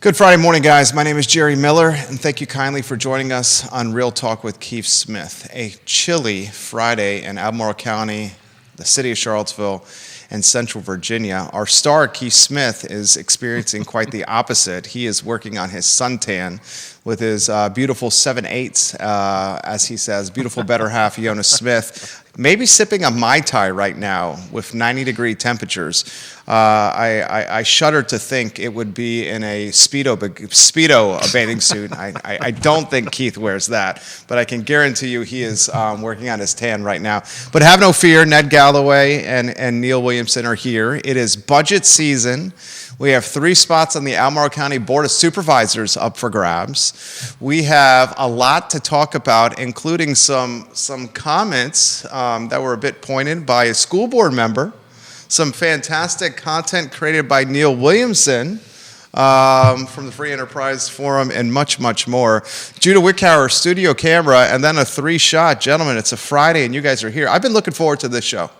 Good Friday morning, guys. My name is Jerry Miller, and thank you kindly for joining us on Real Talk with Keith Smith. A chilly Friday in Albemarle County, the city of Charlottesville, and Central Virginia. Our star, Keith Smith, is experiencing quite the opposite. He is working on his suntan with his beautiful 7/8, as he says, beautiful better half, Yonna Smith. Maybe sipping a Mai Tai right now with 90-degree temperatures. I shudder to think it would be in a Speedo bathing suit. I don't think Keith wears that, but I can guarantee you he is working on his tan right now. But have no fear, Ned Gallaway and Neil Williamson are here. It is budget season. We have 3 spots on the Albemarle County Board of Supervisors up for grabs. We have a lot to talk about, including some comments that were a bit pointed by a school board member, some fantastic content created by Neil Williamson from the Free Enterprise Forum, and much, much more. Judah Wickhauer, studio camera, and then a 3-shot. Gentlemen, it's a Friday, and you guys are here. I've been looking forward to this show.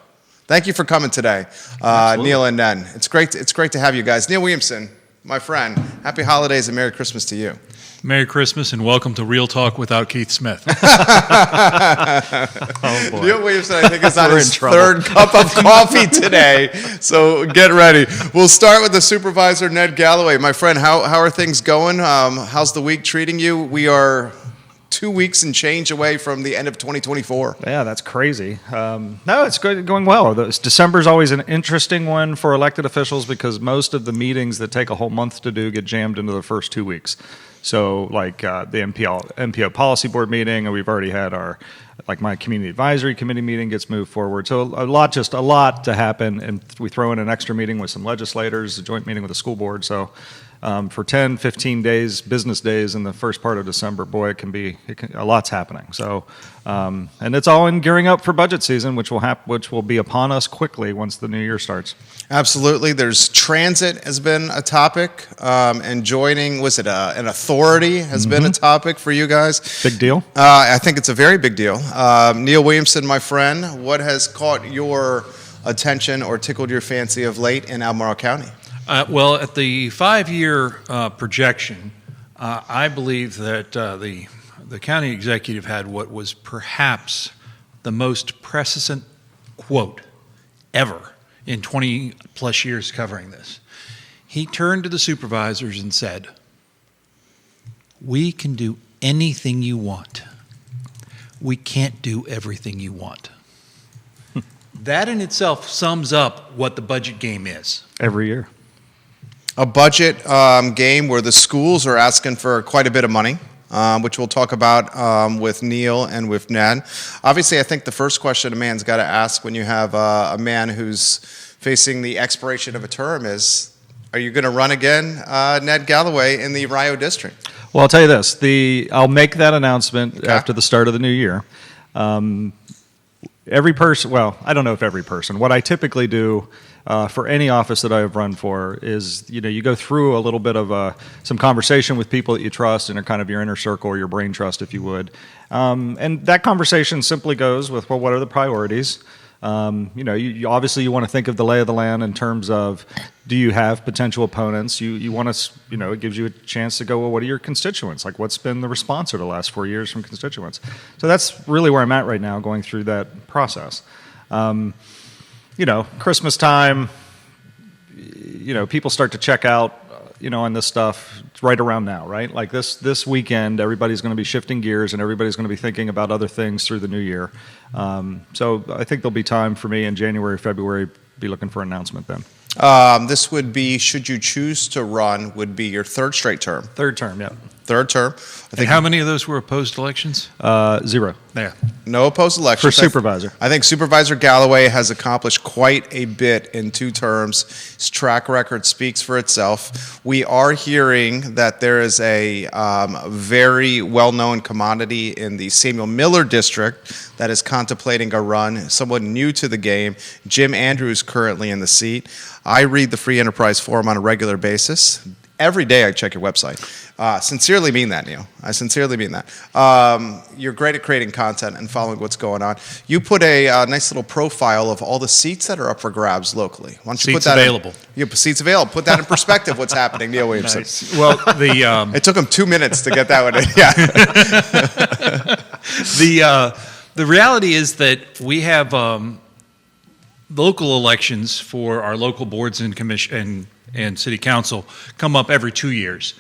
Thank you for coming today, Neil and Ned. It's great to have you guys. Neil Williamson, my friend, happy holidays and Merry Christmas to you. Merry Christmas and welcome to Real Talk without Keith Smith. Oh, boy. Neil Williamson, I think, is on his 3rd cup of coffee today, so get ready. We'll start with the supervisor, Ned Gallaway. My friend, how are things going? How's the week treating you? We are 2 weeks and change away from the end of 2024. Yeah, that's crazy. No, it's going well. December's always an interesting one for elected officials because most of the meetings that take a whole month to do get jammed into the first 2 weeks. So like the MPO Policy Board meeting, and we've already had my Community Advisory Committee meeting gets moved forward. So a lot to happen, and we throw in an extra meeting with some legislators, a joint meeting with the school board. So for 10, 15 days, business days in the first part of December, boy, a lot's happening. So, and it's all in gearing up for budget season, which will be upon us quickly once the new year starts. Absolutely. There's transit has been a topic, and joining, an authority has been a topic for you guys. Big deal? I think it's a very big deal. Neil Williamson, my friend, what has caught your attention or tickled your fancy of late in Albemarle County? Well, at the 5-year projection, I believe that the county executive had what was perhaps the most prescient quote ever in 20-plus years covering this. He turned to the supervisors and said, "We can do anything you want. We can't do everything you want." That in itself sums up what the budget game is. Every year. A budget game where the schools are asking for quite a bit of money, which we'll talk about with Neil and with Ned. Obviously, I think the first question a man's got to ask when you have a man who's facing the expiration of a term is, are you going to run again, Ned Gallaway, in the Rio District? Well, I'll tell you this. I'll make that announcement after the start of the new year. Every person, well, I don't know if every person. What I typically do for any office that I have run for is, you go through a little bit of some conversation with people that you trust and are kind of your inner circle or your brain trust, if you would. And that conversation simply goes with, well, what are the priorities? You obviously you want to think of the lay of the land in terms of, do you have potential opponents? You want to, it gives you a chance to go, well, what are your constituents? Like, what's been the response over the last 4 years from constituents? So that's really where I'm at right now, going through that process. Christmas time, people start to check out, on this stuff right around now, right? Like this weekend, everybody's going to be shifting gears and everybody's going to be thinking about other things through the new year. So I think there'll be time for me in January, February, be looking for an announcement then. This would be, should you choose to run, would be your 3rd straight term. 3rd term, yeah. 3rd term. And how many of those were opposed elections? 0. There. No opposed elections. For supervisor. I think Supervisor Gallaway has accomplished quite a bit in 2 terms. His track record speaks for itself. We are hearing that there is a very well-known commodity in the Samuel Miller district that is contemplating a run, someone new to the game. Jim Andrews currently in the seat. I read the Free Enterprise Forum on a regular basis. every day I check your website. Sincerely mean that, Neil. I sincerely mean that. You're great at creating content and following what's going on. You put a nice little profile of all the seats that are up for grabs locally. Why don't you Seats put that available. Seats available. Put that in perspective, what's happening, Neil Williamson. Nice. Well, It took him 2 minutes to get that one in. Yeah. the reality is that we have local elections for our local boards and commission and city council come up every 2 years.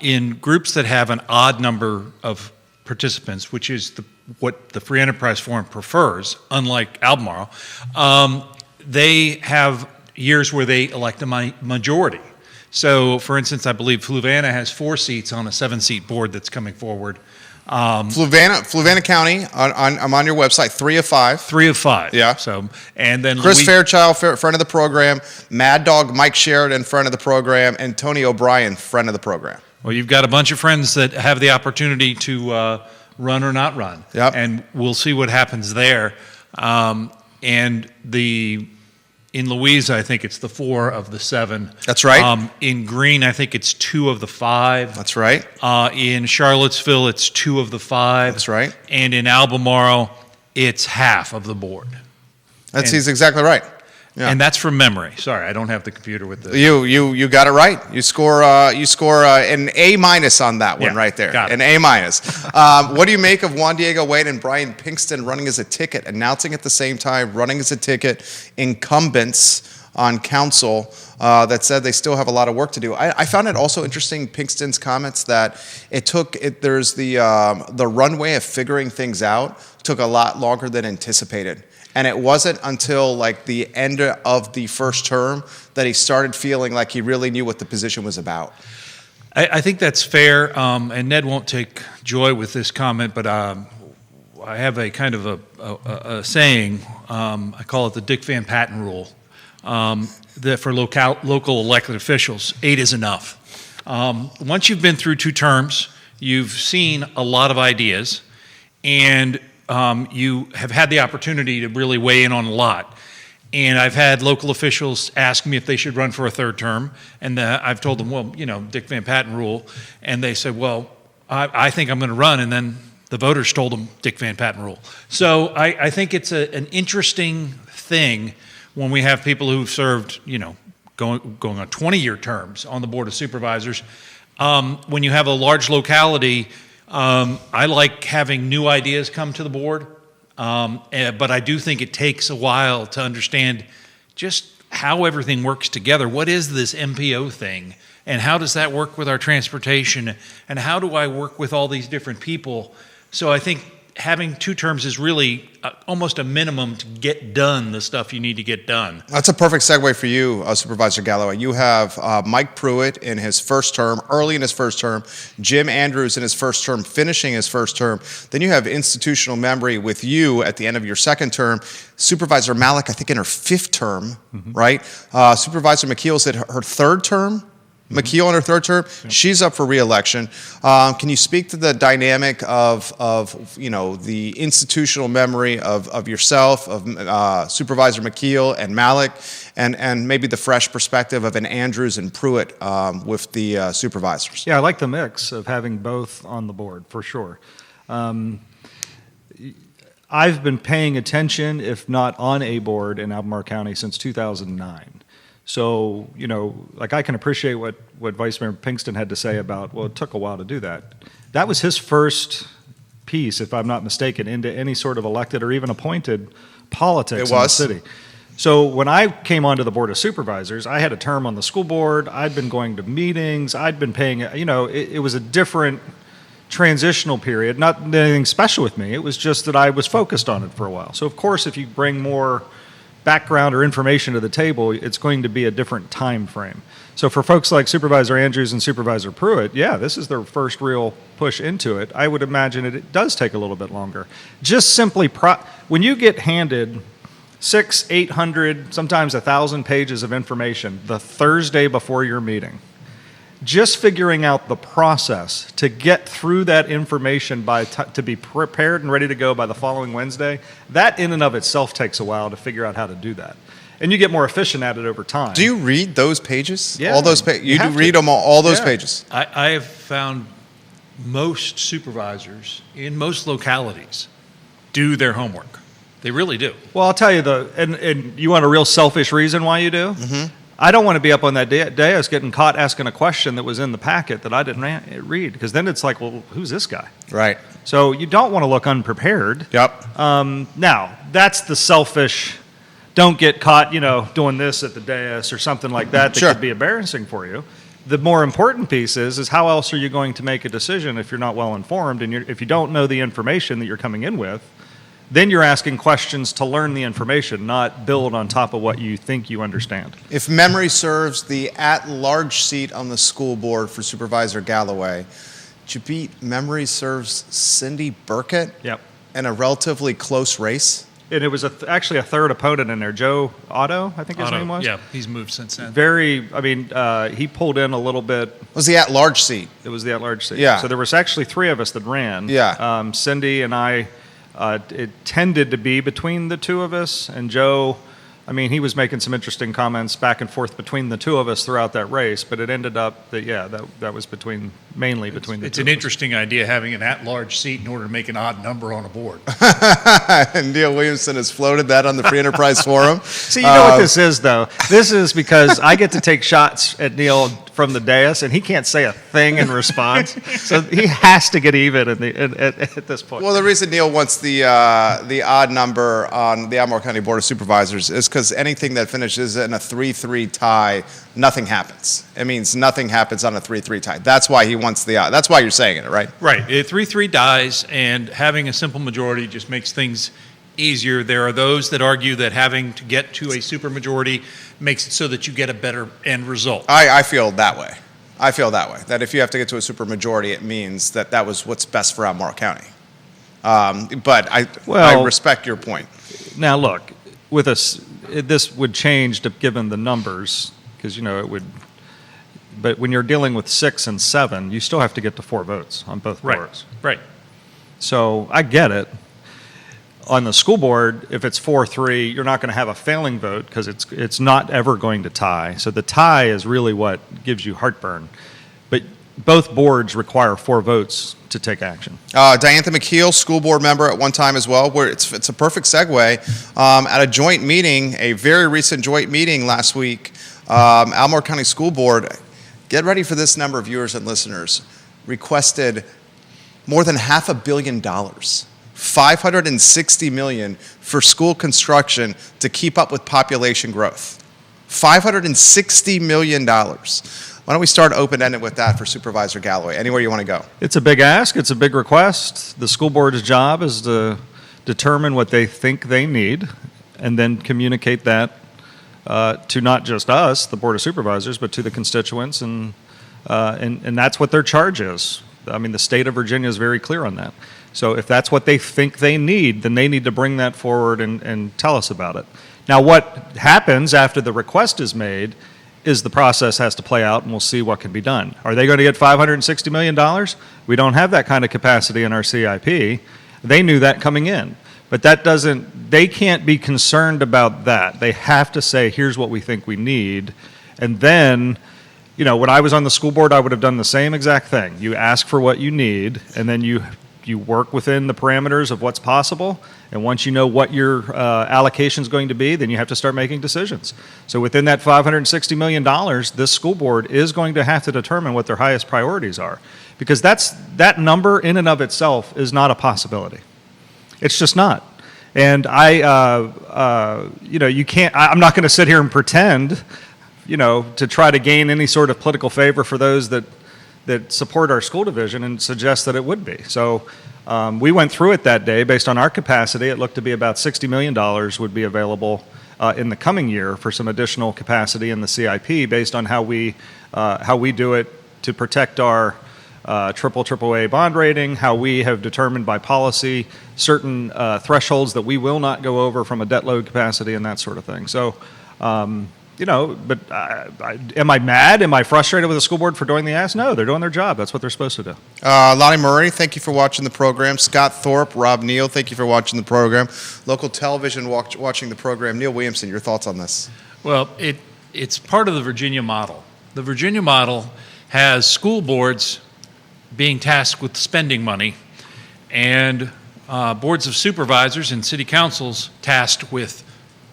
In groups that have an odd number of participants, which is what the Free Enterprise Forum prefers, unlike Albemarle, they have years where they elect a majority. So, for instance, I believe Fluvanna has 4 seats on a 7-seat board that's coming forward. Fluvanna County, I'm on your website, 3 of 5. 3 of 5. Yeah. So, and then Chris Fairchild, friend of the program. Mad Dog Mike Sheridan, friend of the program. And Tony O'Brien, friend of the program. Well, you've got a bunch of friends that have the opportunity to run or not run. Yep. And we'll see what happens there. In Louise, I think it's the 4 of the 7. That's right. In Greene, I think it's 2 of the 5. That's right. In Charlottesville, it's 2 of the 5. That's right. And in Albemarle, it's half of the board. He's exactly right. Yeah. And that's from memory. Sorry, I don't have the computer with the... You got it right. You score an A- on that one right there. Got it. An A-. What do you make of Juan Diego Wade and Brian Pinkston running as a ticket, announcing at the same time, running as a ticket, incumbents on council that said they still have a lot of work to do? I found it also interesting, Pinkston's comments, that there's the runway of figuring things out took a lot longer than anticipated. And it wasn't until like the end of the first term that he started feeling like he really knew what the position was about. I think that's fair, and Ned won't take joy with this comment, but I have a kind of a saying, I call it the Dick Van Patten rule, that for local elected officials, 8 is enough. Once you've been through 2 terms, you've seen a lot of ideas, and you have had the opportunity to really weigh in on a lot. And I've had local officials ask me if they should run for a 3rd term, and I've told them, well, Dick Van Patten rule, and they said, well, I think I'm going to run, and then the voters told them Dick Van Patten rule. So I think it's an interesting thing when we have people who've served, going on 20-year terms on the Board of Supervisors. When you have a large locality, I like having new ideas come to the board, but I do think it takes a while to understand just how everything works together. What is this MPO thing, and how does that work with our transportation, and how do I work with all these different people? So I think having 2 terms is really almost a minimum to get done the stuff you need to get done. That's a perfect segue for you, Supervisor Gallaway. You have Mike Pruitt in his first term, early in his first term, Jim Andrews in his first term, finishing his first term. Then you have institutional memory with you at the end of your 2nd term. Supervisor Malik, I think in her 5th term, right? Supervisor McKeel's at her 3rd term. McKeel in her 3rd term, she's up for re-election. Can you speak to the dynamic of the institutional memory of yourself, of Supervisor McKeel and Malik, and maybe the fresh perspective of an Andrews and Pruitt with the supervisors? Yeah, I like the mix of having both on the board, for sure. I've been paying attention, if not on a board in Albemarle County since 2009. So, I can appreciate what Vice Mayor Pinkston had to say about, well, it took a while to do that. That was his first piece, if I'm not mistaken, into any sort of elected or even appointed politics in the city. So when I came onto the Board of Supervisors, I had a term on the school board. I'd been going to meetings. I'd been paying, it was a different transitional period, not anything special with me. It was just that I was focused on it for a while. So, of course, if you bring more background or information to the table, it's going to be a different time frame. So for folks like Supervisor Andrews and Supervisor Pruitt, yeah, this is their first real push into it. I would imagine it does take a little bit longer. Just simply, when you get handed 600, 800, sometimes 1,000 pages of information the Thursday before your meeting, just figuring out the process to get through that information to be prepared and ready to go by the following Wednesday, that in and of itself takes a while to figure out how to do that. and you get more efficient at it over time. Do you read those pages? Yeah, All those pages? You do have read to. them all those Yeah. pages? I have found most supervisors in most localities do their homework. They really do. Well, I'll tell you and you want a real selfish reason why you do? Mm-hmm. I don't want to be up on that dais getting caught asking a question that was in the packet that I didn't read, because then it's like, well, who's this guy? Right. So you don't want to look unprepared. Yep. Now, that's the selfish, don't get caught, doing this at the dais or something like that Sure. could be embarrassing for you. The more important piece is how else are you going to make a decision if you're not well informed, and if you don't know the information that you're coming in with, then you're asking questions to learn the information, not build on top of what you think you understand. If memory serves, the at-large seat on the school board for Supervisor Gallaway, did you beat memory serves Cindy Burkett Yep. in a relatively close race? And it was actually a third opponent in there, Joe Otto, I think his name was. Yeah, he's moved since then. He pulled in a little bit. It was the at-large seat. It was the at-large seat. Yeah. So there was actually three of us that ran. Yeah. Cindy and I, it tended to be between the two of us, and Joe, he was making some interesting comments back and forth between the two of us throughout that race, but it ended up that was mainly between the two. It's an interesting idea, having an at-large seat in order to make an odd number on a board. And Neil Williamson has floated that on the Free Enterprise Forum. See, you know what this is, though? This is because I get to take shots at Neil from the dais, and he can't say a thing in response. So he has to get even at this point. Well, the reason Neil wants the odd number on the Albemarle County Board of Supervisors is because anything that finishes in a 3-3 tie, nothing happens. It means nothing happens on a 3-3 tie. That's why he wants the odd. That's why you're saying it, right? Right. 3-3 dies, and having a simple majority just makes things easier. There are those that argue that having to get to a supermajority makes it so that you get a better end result. I feel that way. That if you have to get to a supermajority, it means that was what's best for Albemarle County. But I respect your point. Now, look, with us, this would change given the numbers, because it would. But when you're dealing with 6 and 7, you still have to get to 4 votes on both boards. Right. So I get it. On the school board, if it's 4-3, you're not going to have a failing vote because it's not ever going to tie. So the tie is really what gives you heartburn. But both boards require 4 votes to take action. Diantha McKeel, school board member at one time as well, where it's a perfect segue. At a joint meeting, a very recent joint meeting last week, Albemarle County School Board, get ready for this number of viewers and listeners, requested more than $500 million. $560 million for school construction to keep up with population growth. $560 million. Why don't we start open-ended with that for Supervisor Gallaway? Anywhere you want to go. It's a big ask. It's a big request. The school board's job is to determine what they think they need and then communicate that to not just us, the Board of Supervisors, but to the constituents, and that's what their charge is. The state of Virginia is very clear on that. So if that's what they think they need, then they need to bring that forward and tell us about it. Now, what happens after the request is made is the process has to play out, and we'll see what can be done. Are they going to get $560 million? We don't have that kind of capacity in our CIP. They knew that coming in. But they can't be concerned about that. They have to say, here's what we think we need. And then, when I was on the school board, I would have done the same exact thing. You ask for what you need, and then you work within the parameters of what's possible, and once you know what your allocation is going to be, then you have to start making decisions. So within that $560 million, this school board is going to have to determine what their highest priorities are, because that number in and of itself is not a possibility. It's just not. And you can't. I'm not going to sit here and pretend, to try to gain any sort of political favor for those that support our school division and suggest that it would be. So we went through it that day based on our capacity. It looked to be about $60 million would be available in the coming year for some additional capacity in the CIP based on how we do it to protect our AAA bond rating, how we have determined by policy certain thresholds that we will not go over from a debt load capacity and that sort of thing. So am I mad? Am I frustrated with the school board for doing the ask? No, they're doing their job. That's what they're supposed to do. Lonnie Murray, thank you for watching the program. Scott Thorpe, Rob Neal, thank you for watching the program. Local television watching the program. Neil Williamson, your thoughts on this? Well, it's part of the Virginia model. The Virginia model has school boards being tasked with spending money and boards of supervisors and city councils tasked with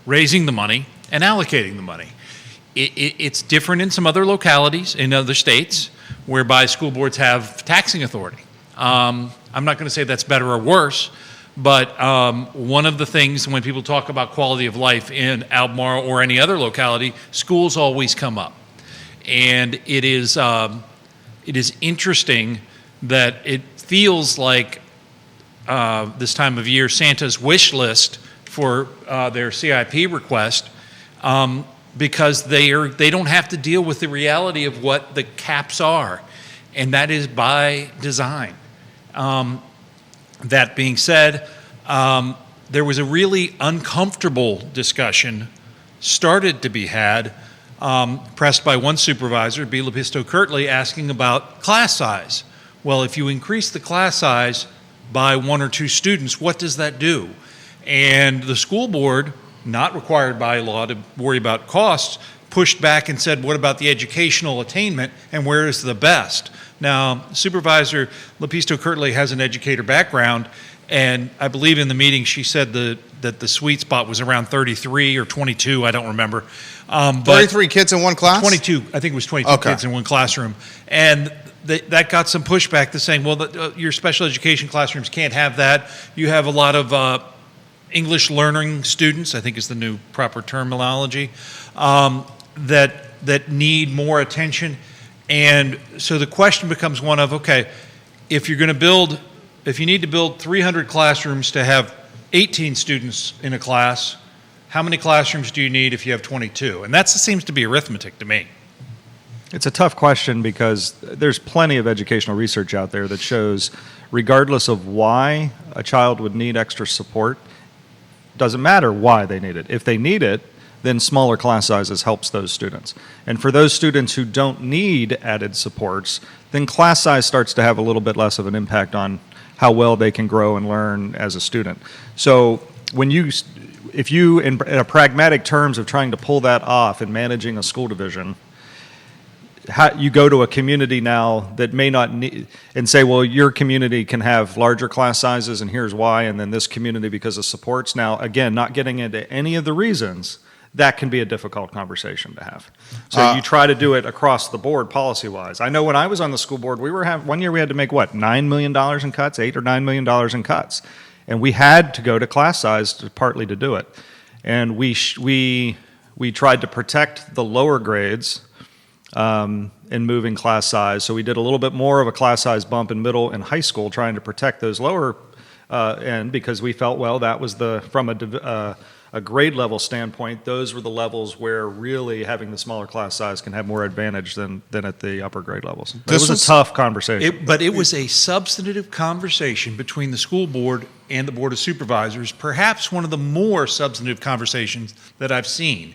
raising the money and allocating the money. It's different in some other localities, in other states, whereby school boards have taxing authority. I'm not going to say that's better or worse, but one of the things when people talk about quality of life in Albemarle or any other locality, schools always come up. And it is interesting that it feels like this time of year Santa's wish list for their CIP request, because they don't have to deal with the reality of what the caps are, and that is by design. That being said, there was a really uncomfortable discussion started to be had, pressed by one supervisor, B. Lepisto Kirtley, asking about class size. Well, if you increase the class size by 1 or 2 students, what does that do? And the school board, not required by law to worry about costs, pushed back and said, what about the educational attainment and where is the best? Now, Supervisor Lepisto Kirtley has an educator background, and I believe in the meeting she said that the sweet spot was around 33 or 22, I don't remember. 33 kids in one class? 22, I think it was 22 kids in one classroom. And that got some pushback to saying, well, your special education classrooms can't have that. You have a lot of English learning students, I think is the new proper terminology, that need more attention. And so the question becomes one of, okay, if you need to build 300 classrooms to have 18 students in a class, how many classrooms do you need if you have 22? And that seems to be arithmetic to me. It's a tough question because there's plenty of educational research out there that shows, regardless of why a child would need extra support, doesn't matter why they need it. If they need it, then smaller class sizes helps those students. And for those students who don't need added supports, then class size starts to have a little bit less of an impact on how well they can grow and learn as a student. So if you, in a pragmatic terms of trying to pull that off and managing a school division, you go to a community now that may not need, and say, well, your community can have larger class sizes and here's why, and then this community because of supports. Now, again, not getting into any of the reasons, that can be a difficult conversation to have. So you try to do it across the board policy-wise. I know when I was on the school board, one year we had to make, $9 million in cuts, $8 or $9 million in cuts. And we had to go to class size partly to do it. And we tried to protect the lower grades in moving class size. So we did a little bit more of a class size bump in middle and high school, trying to protect those lower end, because we felt, well, that was from a grade level standpoint, those were the levels where really having the smaller class size can have more advantage than at the upper grade levels. It was a tough conversation. But it was a substantive conversation between the school board and the Board of Supervisors, perhaps one of the more substantive conversations that I've seen,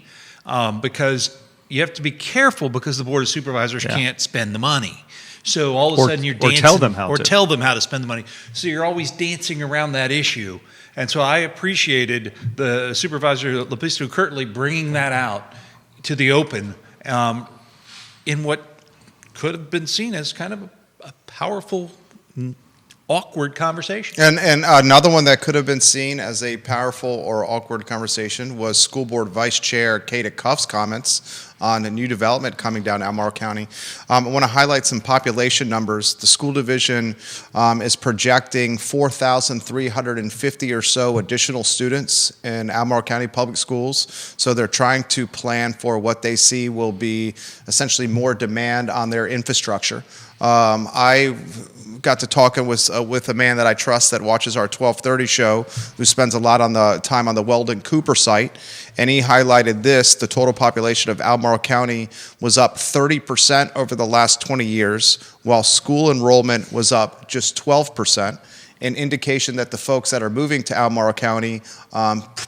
because you have to be careful because the Board of Supervisors can't spend the money. So all of a sudden you're dancing. Or tell them how to spend the money. So you're always dancing around that issue. And so I appreciated the Supervisor Lepisto Kirtley bringing that out to the open in what could have been seen as kind of a powerful, awkward conversation. And another one that could have been seen as a powerful or awkward conversation was School Board Vice Chair Kata Cuff's comments on a new development coming down Albemarle County. I want to highlight some population numbers. The school division is projecting 4,350 or so additional students in Albemarle County Public Schools. So they're trying to plan for what they see will be essentially more demand on their infrastructure. I got to talking with a man that I trust that watches our 1230 show, who spends a lot on the time on the Weldon Cooper site, and he highlighted this: the total population of Albemarle County was up 30% over the last 20 years, while school enrollment was up just 12%, an indication that the folks that are moving to Albemarle County,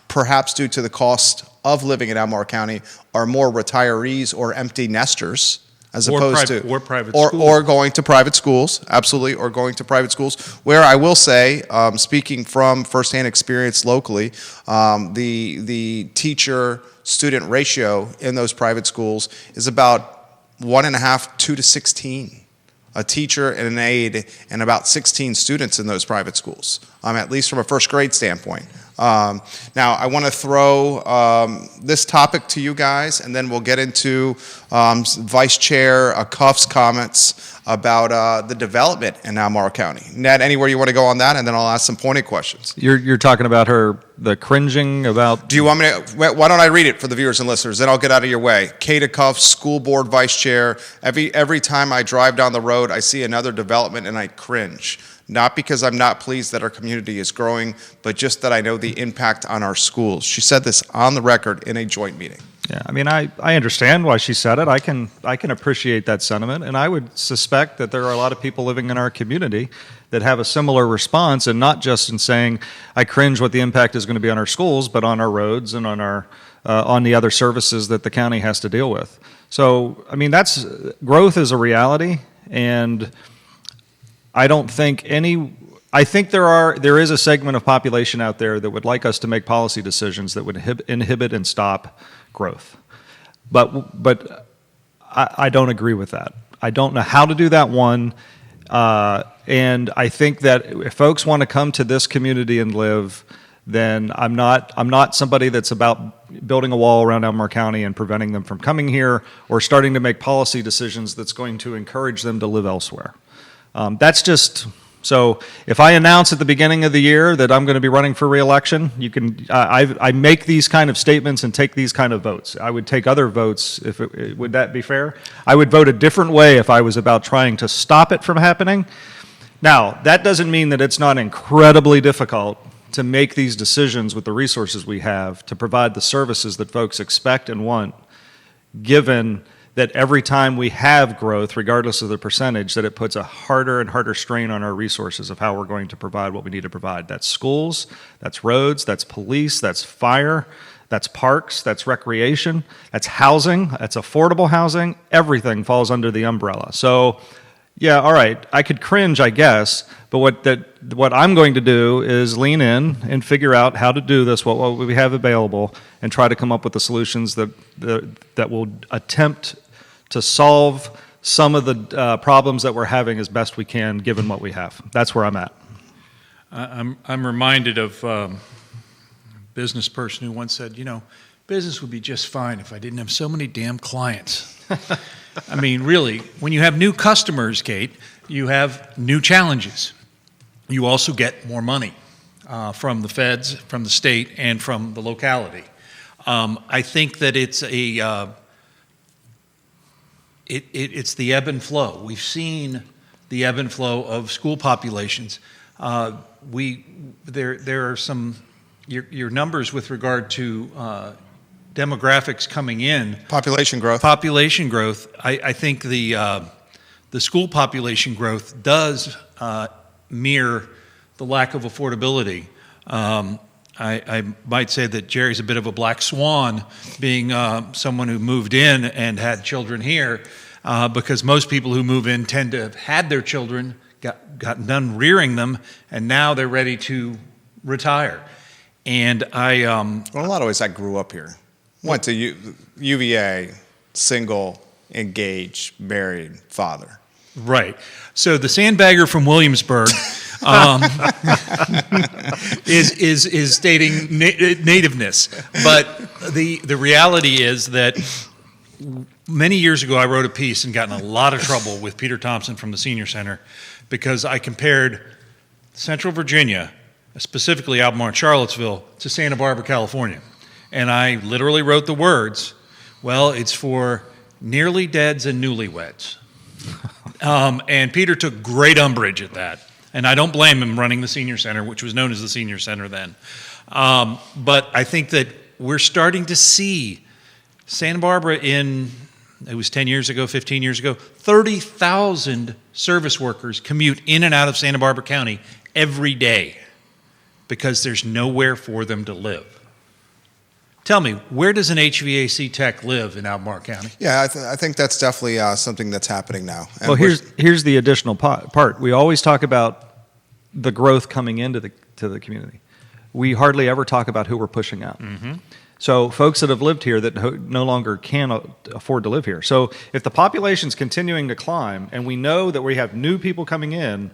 perhaps due to the cost of living in Albemarle County are more retirees or empty nesters, as opposed to private schools. or going to private schools, absolutely, or going to private schools. Where I will say, speaking from firsthand experience locally, the teacher-student ratio in those private schools is about 1.5, 2 to 16. A teacher and an aide and about 16 students in those private schools, at least from a first grade standpoint. Now, I want to throw this topic to you guys, and then we'll get into Vice Chair Cuff's comments about the development in Albemarle County. Ned, anywhere you want to go on that, and then I'll ask some pointed questions. You're talking about the cringing about. Do you want me to? Why don't I read it for the viewers and listeners? Then I'll get out of your way. Kata Cuff, School Board Vice Chair. Every time I drive down the road, I see another development and I cringe. Not because I'm not pleased that our community is growing, but just that I know the impact on our schools. She said this on the record in a joint meeting. Yeah, I mean, I understand why she said it. I can appreciate that sentiment, and I would suspect that there are a lot of people living in our community that have a similar response, and not just in saying, I cringe what the impact is going to be on our schools, but on our roads and on our on the other services that the county has to deal with. So, I mean, growth is a reality, and I don't think I think there is a segment of population out there that would like us to make policy decisions that would inhibit and stop growth. But I don't agree with that. I don't know how to do that, one. And I think that if folks want to come to this community and live, then I'm not somebody that's about building a wall around Albemarle County and preventing them from coming here or starting to make policy decisions that's going to encourage them to live elsewhere. That's just, so if I announce at the beginning of the year that I'm going to be running for re-election, you can, I make these kind of statements and take these kind of votes. I would take other votes would that be fair? I would vote a different way if I was about trying to stop it from happening. Now, that doesn't mean that it's not incredibly difficult to make these decisions with the resources we have to provide the services that folks expect and want, given that every time we have growth, regardless of the percentage, that it puts a harder and harder strain on our resources of how we're going to provide what we need to provide. That's schools, that's roads, that's police, that's fire, that's parks, that's recreation, that's housing, that's affordable housing. Everything falls under the umbrella. So, yeah, all right, I could cringe, I guess, but what I'm going to do is lean in and figure out how to do this, what we have available, and try to come up with the solutions that will attempt to solve some of the problems that we're having as best we can, given what we have. That's where I'm at. I'm reminded of a business person who once said, business would be just fine if I didn't have so many damn clients. I mean, really, when you have new customers, Kate, you have new challenges. You also get more money from the feds, from the state, and from the locality. I think that it's it's the ebb and flow. We've seen the ebb and flow of school populations. There are some your numbers with regard to demographics coming in. Population growth. I think the school population growth does mirror the lack of affordability. I might say that Jerry's a bit of a black swan, being someone who moved in and had children here, because most people who move in tend to have had their children, gotten done rearing them, and now they're ready to retire. And well, in a lot of ways, I grew up here. Went to UVA, single, engaged, married, father. Right. So the sandbagger from Williamsburg is stating nativeness, but the reality is that many years ago I wrote a piece and got in a lot of trouble with Peter Thompson from the Senior Center because I compared Central Virginia, specifically Albemarle and Charlottesville, to Santa Barbara, California. And I literally wrote the words, well, it's for nearly deads and newlyweds. And Peter took great umbrage at that. And I don't blame him running the Senior Center, which was known as the Senior Center then. But I think that we're starting to see Santa Barbara it was 10 years ago, 15 years ago, 30,000 service workers commute in and out of Santa Barbara County every day because there's nowhere for them to live. Tell me, where does an HVAC tech live in Albemarle County? Yeah, I think that's definitely something that's happening now. And Well, here's the additional part. We always talk about the growth coming into the community. We hardly ever talk about who we're pushing out. So folks that have lived here that no longer can afford to live here. So if the population's continuing to climb and we know that we have new people coming in,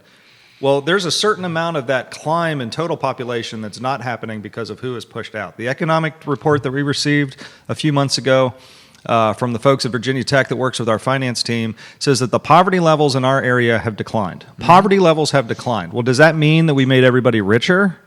well, there's a certain amount of that climb in total population that's not happening because of who is pushed out. The economic report that we received a few months ago from the folks at Virginia Tech that works with our finance team says that the poverty levels in our area have declined. Poverty levels have declined. Well, does that mean that we made everybody richer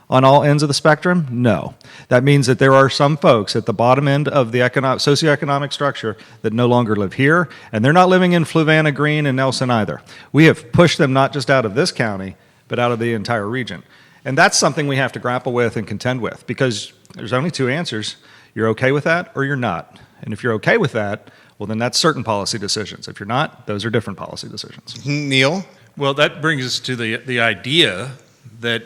on all ends of the spectrum? No. That means that there are some folks at the bottom end of the socioeconomic structure that no longer live here, and they're not living in Fluvanna, Greene, and Nelson either. We have pushed them not just out of this county, but out of the entire region. And that's something we have to grapple with and contend with, because there's only two answers. You're okay with that or you're not. And if you're okay with that, well, then that's certain policy decisions. If you're not, those are different policy decisions. Neil? Well, that brings us to the idea that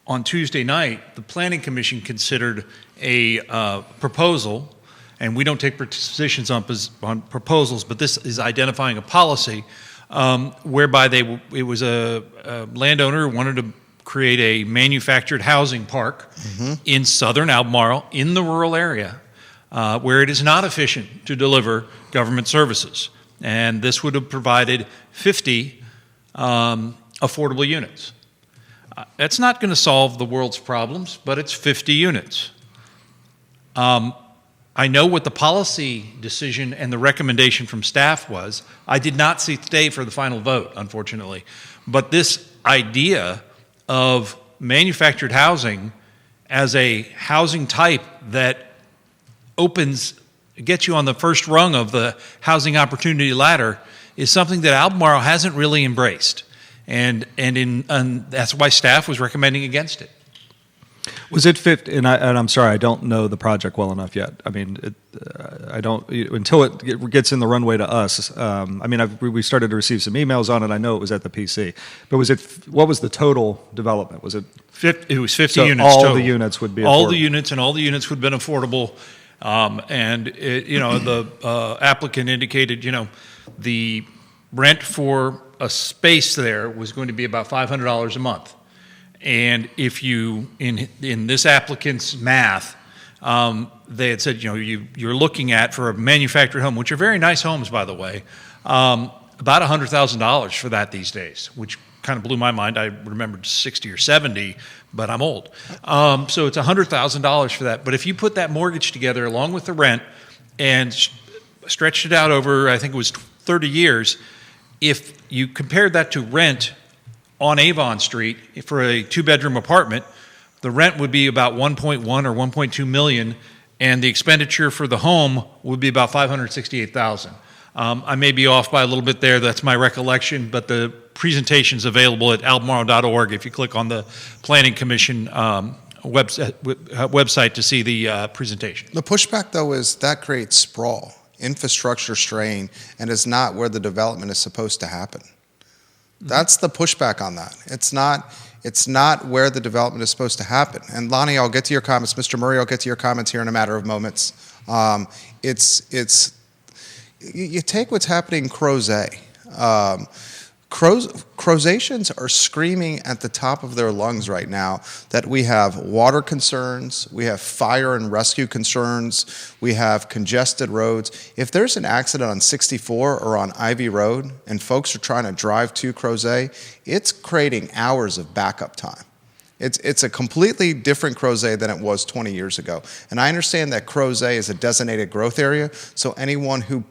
on Tuesday night, the Planning Commission considered a proposal, and we don't take positions on proposals, but this is identifying a policy whereby it was a landowner who wanted to create a manufactured housing park in southern Albemarle, in the rural area, where it is not efficient to deliver government services. And this would have provided 50 affordable units. That's not going to solve the world's problems, but it's 50 units. I know what the policy decision and the recommendation from staff was. I did not stay for the final vote, unfortunately. But this idea of manufactured housing as a housing type that gets you on the first rung of the housing opportunity ladder is something that Albemarle hasn't really embraced. And that's why staff was recommending against it. Was it 50? And I'm sorry, I don't know the project well enough yet. I mean, I don't until it gets in the runway to us. I mean, we started to receive some emails on it. I know it was at the PC, but what was the total development? Was it? It was 50 so units. All total. the units would be all affordable. the units, and all the units would have been affordable. The applicant indicated, the rent for a space there was going to be about $500 a month. And if you, in this applicant's math, they had said, you're looking at, for a manufactured home, which are very nice homes, by the way, about $100,000 for that these days, which kind of blew my mind. I remembered 60 or 70, but I'm old. So it's $100,000 for that. But if you put that mortgage together along with the rent and stretched it out over, I think it was 30 years, if you compared that to rent on Avon Street for a two-bedroom apartment, the rent would be about 1.1 or 1.2 million, and the expenditure for the home would be about 568,000. I may be off by a little bit there. That's my recollection, but the presentation's available at albemarle.org if you click on the Planning Commission website to see the presentation. The pushback, though, is that creates sprawl, infrastructure strain, and is not where the development is supposed to happen. That's the pushback on that. It's not where the development is supposed to happen. And Lonnie, I'll get to your comments. Mr. Murray, I'll get to your comments here in a matter of moments. You take what's happening in Crozet. Crozatians are screaming at the top of their lungs right now that we have water concerns, we have fire and rescue concerns, we have congested roads. If there's an accident on 64 or on Ivy Road and folks are trying to drive to Crozet, it's creating hours of backup time. It's a completely different Crozet than it was 20 years ago. And I understand that Crozet is a designated growth area, so anyone who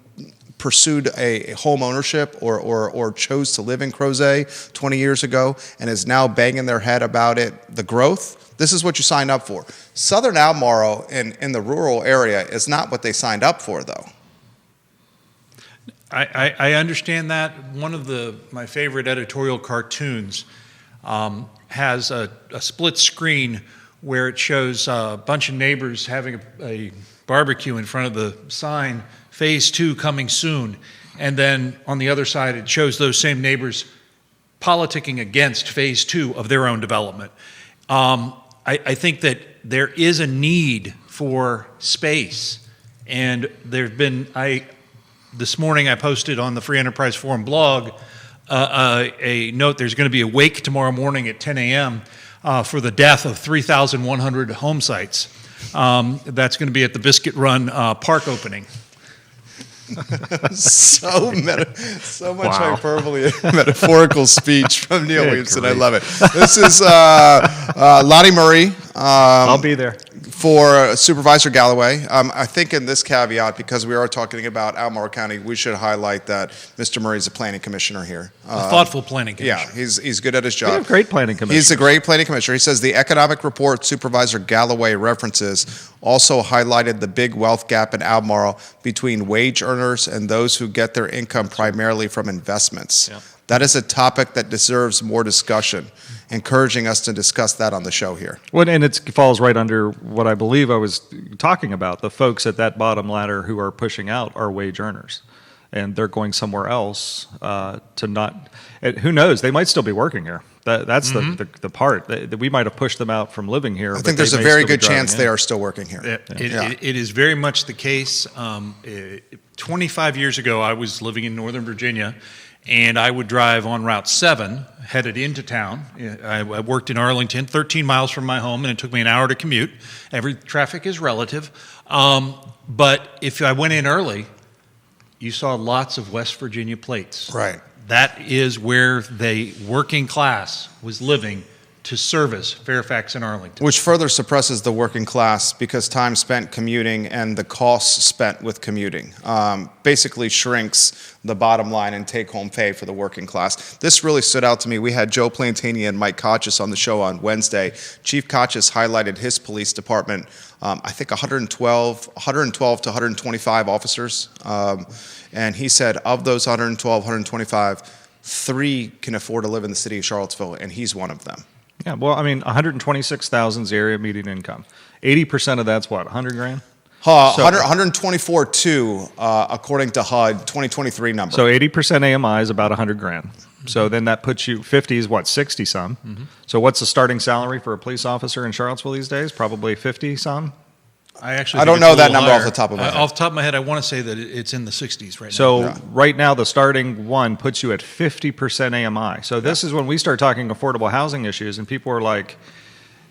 pursued a home ownership or chose to live in Crozet 20 years ago and is now banging their head about it, the growth, this is what you signed up for. Southern Albemarle in the rural area is not what they signed up for, though. I understand that. One of my favorite editorial cartoons has a split screen where it shows a bunch of neighbors having a barbecue in front of the sign, Phase 2 coming soon. And then on the other side, it shows those same neighbors politicking against Phase 2 of their own development. I I think that there is a need for space, and this morning I posted on the Free Enterprise Forum blog a note. There's going to be a wake tomorrow morning at 10 a.m. For the death of 3,100 home sites. That's going to be at the Biscuit Run park opening. So much hyperbole, metaphorical speech from Neil Williamson. I love it. This is Lottie Murray. I'll be there. For Supervisor Gallaway. I think in this caveat, because we are talking about Albemarle County, we should highlight that Mr. Murray is a planning commissioner here. A thoughtful planning commissioner. Yeah, he's good at his job. We have great planning commissioners. He's a great planning commissioner. He says the economic report Supervisor Gallaway references also highlighted the big wealth gap in Albemarle between wage earners and those who get their income primarily from investments. Yeah. That is a topic that deserves more discussion, encouraging us to discuss that on the show here. Well, and it falls right under what I believe I was talking about. The folks at that bottom ladder who are pushing out are wage earners, and they're going somewhere else to not. Who knows? They might still be working here. That's the part that we might have pushed them out from living here. I think there's a very good chance they are still working here. It is very much the case. 25 years ago, I was living in Northern Virginia, and I would drive on Route 7, headed into town. I worked in Arlington, 13 miles from my home, and it took me an hour to commute. Every traffic is relative. But if I went in early, you saw lots of West Virginia plates. Right. That is where the working class was living to service Fairfax and Arlington. Which further suppresses the working class because time spent commuting and the costs spent with commuting basically shrinks the bottom line and take-home pay for the working class. This really stood out to me. We had Joe Plantini and Mike Kochis on the show on Wednesday. Chief Kochis highlighted his police department, I think 112 to 125 officers. And he said of those 112, 125, 3 can afford to live in the city of Charlottesville, and he's one of them. Yeah, well, I mean, 126,000 is the area median income. 80% of that's what, 100 grand? 124.2 according to HUD 2023 number. So 80% AMI is about 100 grand. So then that puts you, 50 is what, 60 some. Mm-hmm. So what's the starting salary for a police officer in Charlottesville these days? Probably 50 some? I don't know that number off the top of my head. Off the top of my head, I want to say that it's in the 60s right now. So right now, the starting one puts you at 50% AMI. So this is when we start talking affordable housing issues, and people are like,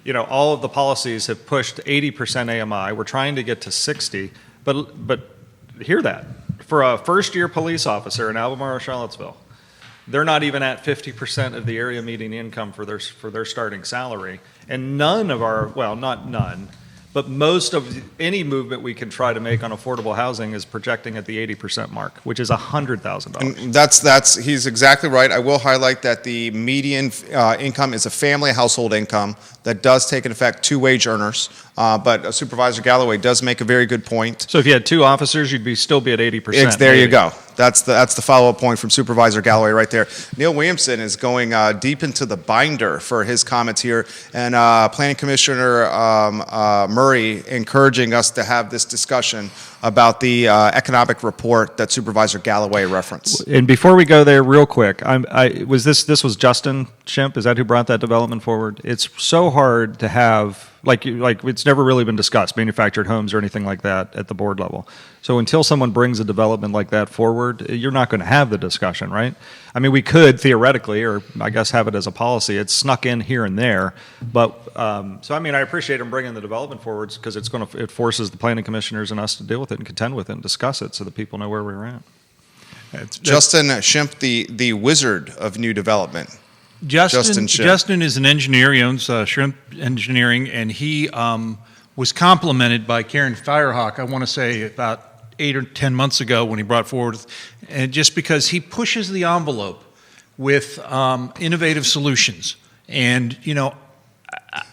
you know, all of the policies have pushed 80% AMI. We're trying to get to 60, but hear that. For a first-year police officer in Albemarle, Charlottesville, they're not even at 50% of the area median income for their starting salary. And none of our, well, not none, but most of any movement we can try to make on affordable housing is projecting at the 80% mark, which is $100,000. That's he's exactly right. I will highlight that the median income is a family household income that does take into effect 2 wage earners. But Supervisor Gallaway does make a very good point. So if you had 2 officers, you'd still be at 80%. There you go. That's the follow-up point from Supervisor Gallaway right there. Neil Williamson is going deep into the binder for his comments here, and Planning Commissioner Murray encouraging us to have this discussion about the economic report that Supervisor Gallaway referenced. And before we go there, real quick, this was Justin Shemp? Is that who brought that development forward? It's so hard to have, like it's never really been discussed, manufactured homes or anything like that at the board level. So until someone brings a development like that forward, you're not going to have the discussion, right? I mean, we could theoretically, or I guess have it as a policy. It's snuck in here and there, but so I mean, I appreciate him bringing the development forwards because it forces the planning commissioners and us to deal with it and contend with it and discuss it so that people know where we're at. Justin Shemp, the wizard of new development. Justin is an engineer. He owns Shrimp Engineering, and he was complimented by Karen Firehawk, I want to say about 8 or 10 months ago when he brought forward, and just because he pushes the envelope with innovative solutions. And, you know,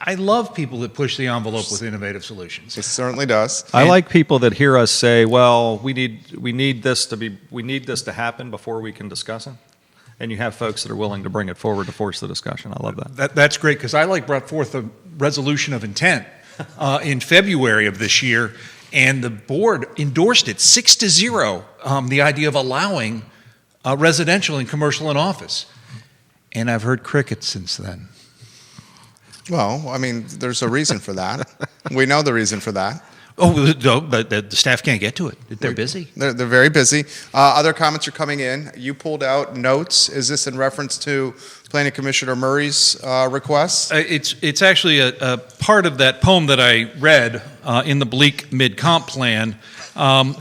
I love people that push the envelope with innovative solutions. It certainly does. I like people that hear us say, well, we need this to happen before we can discuss it. And you have folks that are willing to bring it forward to force the discussion. I love that. That's great, because I brought forth a resolution of intent in February of this year, and the board endorsed it 6-0, the idea of allowing residential and commercial in office. And I've heard crickets since then. Well, I mean, there's a reason for that. We know the reason for that. Oh, no, but the staff can't get to it. They're busy. They're very busy. Other comments are coming in. You pulled out notes. Is this in reference to Planning Commissioner Murray's request? It's actually a part of that poem that I read in the bleak mid-comp plan,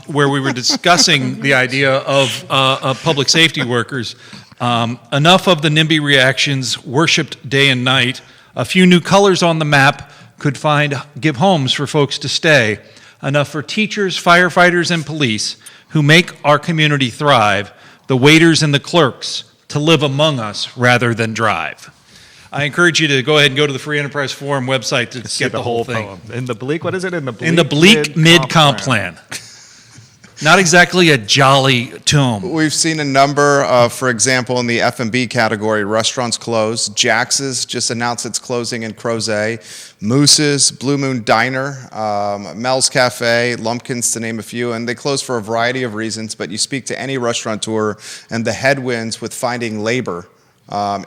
where we were discussing the idea of public safety workers. Enough of the NIMBY reactions, worshipped day and night. A few new colors on the map could give homes for folks to stay. Enough for teachers, firefighters, and police who make our community thrive, the waiters and the clerks to live among us rather than drive. I encourage you to go ahead and go to the Free Enterprise Forum website to get the whole thing. Poem. In the bleak, what is it? In the bleak mid-comp plan. Not exactly a jolly tome. We've seen a number of, for example, in the F&B category, restaurants closed. Jax's just announced it's closing in Crozet. Moose's, Blue Moon Diner, Mel's Cafe, Lumpkins, to name a few, and they closed for a variety of reasons, but you speak to any restaurateur, and the headwinds with finding labor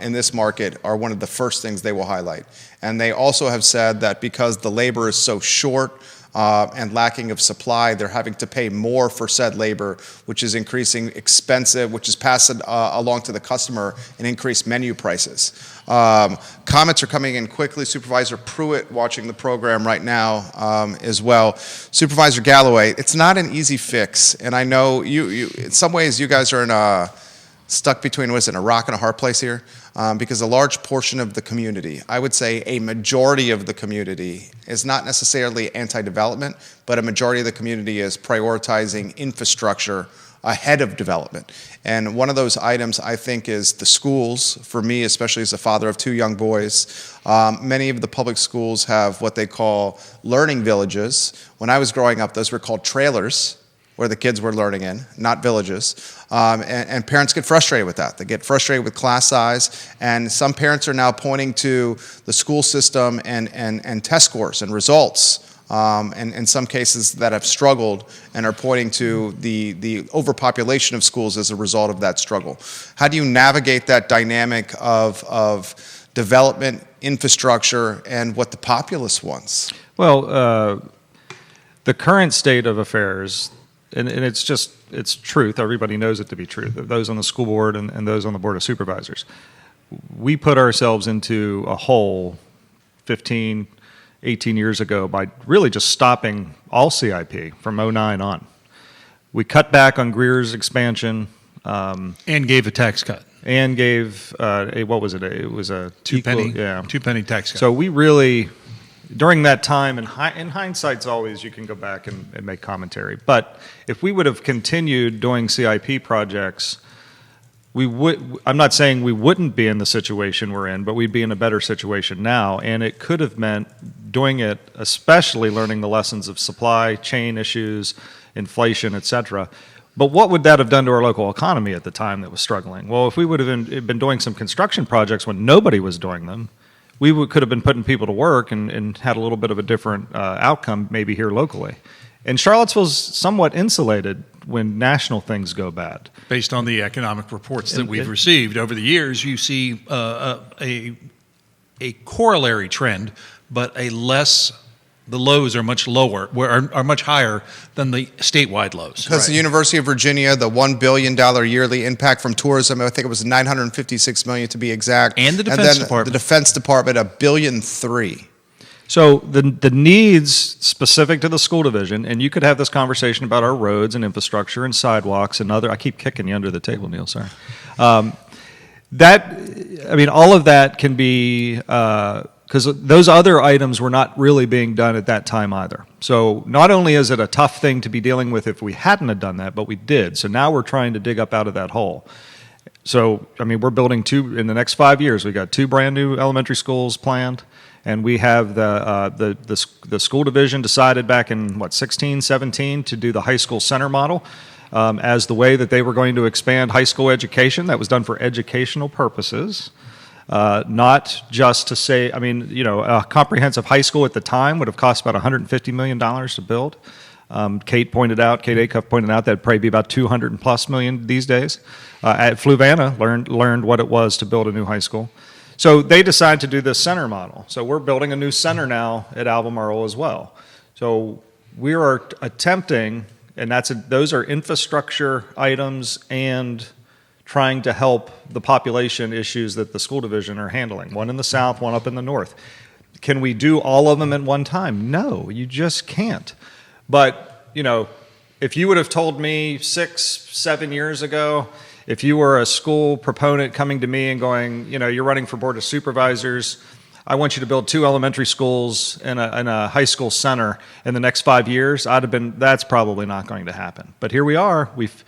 in this market are one of the first things they will highlight. And they also have said that because the labor is so short, and lacking of supply, they're having to pay more for said labor, which is increasing expensive, which is passing along to the customer and increased menu prices. Comments are coming in quickly. Supervisor Pruitt watching the program right now as well. Supervisor Gallaway, it's not an easy fix, and I know you in some ways you guys are in stuck between, a rock and a hard place here, because a large portion of the community, I would say a majority of the community, is not necessarily anti-development, but a majority of the community is prioritizing infrastructure ahead of development. And one of those items, I think, is the schools. For me, especially as a father of two young boys, many of the public schools have what they call learning villages. When I was growing up, those were called trailers, where the kids were learning in, not villages. And parents get frustrated with that. They get frustrated with class size, and some parents are now pointing to the school system and test scores and results, and in some cases that have struggled, and are pointing to the overpopulation of schools as a result of that struggle. How do you navigate that dynamic of development, infrastructure, and what the populace wants? Well, the current state of affairs, and it's truth, everybody knows it to be true, those on the school board and those on the board of supervisors. We put ourselves into a hole 15, 18 years ago by really just stopping all CIP from 09 on. We cut back on Greer's expansion. And gave a tax cut. And gave, what was it? It was a two-penny tax cut. So we really, during that time, and in hindsight's always, you can go back and make commentary. But if we would have continued doing CIP projects, I'm not saying we wouldn't be in the situation we're in, but we'd be in a better situation now. And it could have meant doing it, especially learning the lessons of supply chain issues, inflation, et cetera. But what would that have done to our local economy at the time that was struggling? Well, if we would have been doing some construction projects when nobody was doing them, we could have been putting people to work and had a little bit of a different outcome maybe here locally. And Charlottesville's somewhat insulated when national things go bad. Based on the economic reports that we've received over the years, you see a corollary trend, but the lows are much lower, are much higher than the statewide lows. Because the University of Virginia, the $1 billion yearly impact from tourism, I think it was $956 million to be exact. And the Defense Department. The Defense Department, $1.3 billion. So the needs specific to the school division, and you could have this conversation about our roads and infrastructure and sidewalks and I keep kicking you under the table, Neil, sorry. All of that can be, because those other items were not really being done at that time either. So not only is it a tough thing to be dealing with if we hadn't have done that, but we did. So now we're trying to dig up out of that hole. So, we're building in the next 5 years, we got 2 brand new elementary schools planned. And we have the school division decided back in, 16, 17, to do the high school center model as the way that they were going to expand high school education. That was done for educational purposes, not just to say, a comprehensive high school at the time would have cost about $150 million to build. Kate Acuff pointed out that'd probably be about $200+ million these days. At Fluvanna, learned what it was to build a new high school. So they decide to do this center model. So we're building a new center now at Albemarle as well. So we are attempting, and those are infrastructure items and trying to help the population issues that the school division are handling. One in the south, one up in the north. Can we do all of them at one time? No, you just can't. But, if you would have told me 6, 7 years ago, if you were a school proponent coming to me and going, you're running for Board of Supervisors, I want you to build 2 elementary schools and a high school center in the next 5 years, I'd have been, that's probably not going to happen. But here we are. We've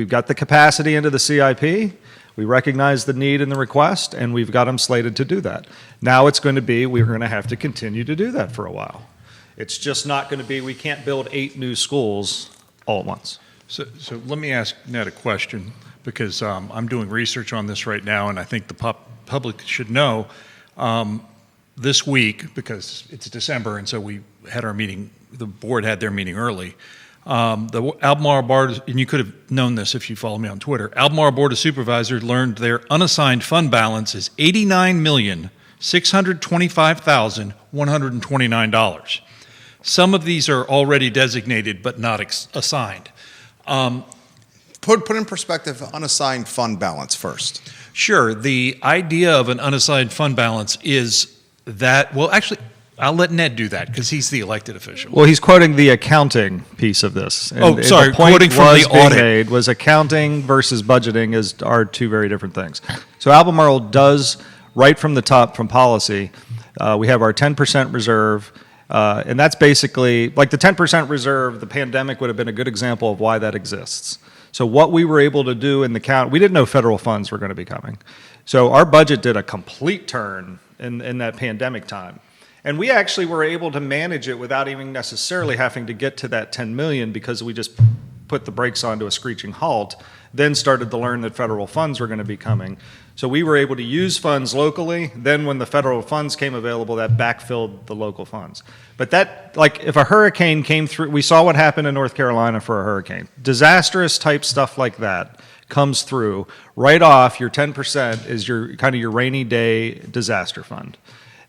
got the capacity into the CIP. We recognize the need and the request, and we've got them slated to do that. Now we're going to have to continue to do that for a while. It's just not going to be, we can't build 8 new schools all at once. So let me ask Ned a question, because I'm doing research on this right now, and I think the public should know. This week, because it's December, and so we had our meeting, the board had their meeting early. The Albemarle Board, and you could have known this if you follow me on Twitter, Albemarle Board of Supervisors learned their unassigned fund balance is $89,625,129. Some of these are already designated but not assigned. Put in perspective unassigned fund balance first. Sure. The idea of an unassigned fund balance is that, well, actually, I'll let Ned do that because he's the elected official. Well, he's quoting the accounting piece of this. And sorry, the point quoting from the audit. Made was accounting versus budgeting are 2 very different things. So Albemarle does, right from the top, from policy, we have our 10% reserve. And that's basically, like the 10% reserve, the pandemic would have been a good example of why that exists. So what we were able to do in the county, we didn't know federal funds were going to be coming. So our budget did a complete turn in that pandemic time. And we actually were able to manage it without even necessarily having to get to that 10 million because we just put the brakes on to a screeching halt, then started to learn that federal funds were going to be coming. So we were able to use funds locally. Then when the federal funds came available, that backfilled the local funds. But that, like if a hurricane came through, we saw what happened in North Carolina for a hurricane. Disastrous type stuff like that comes through. Right off, your 10% is your kind of your rainy day disaster fund.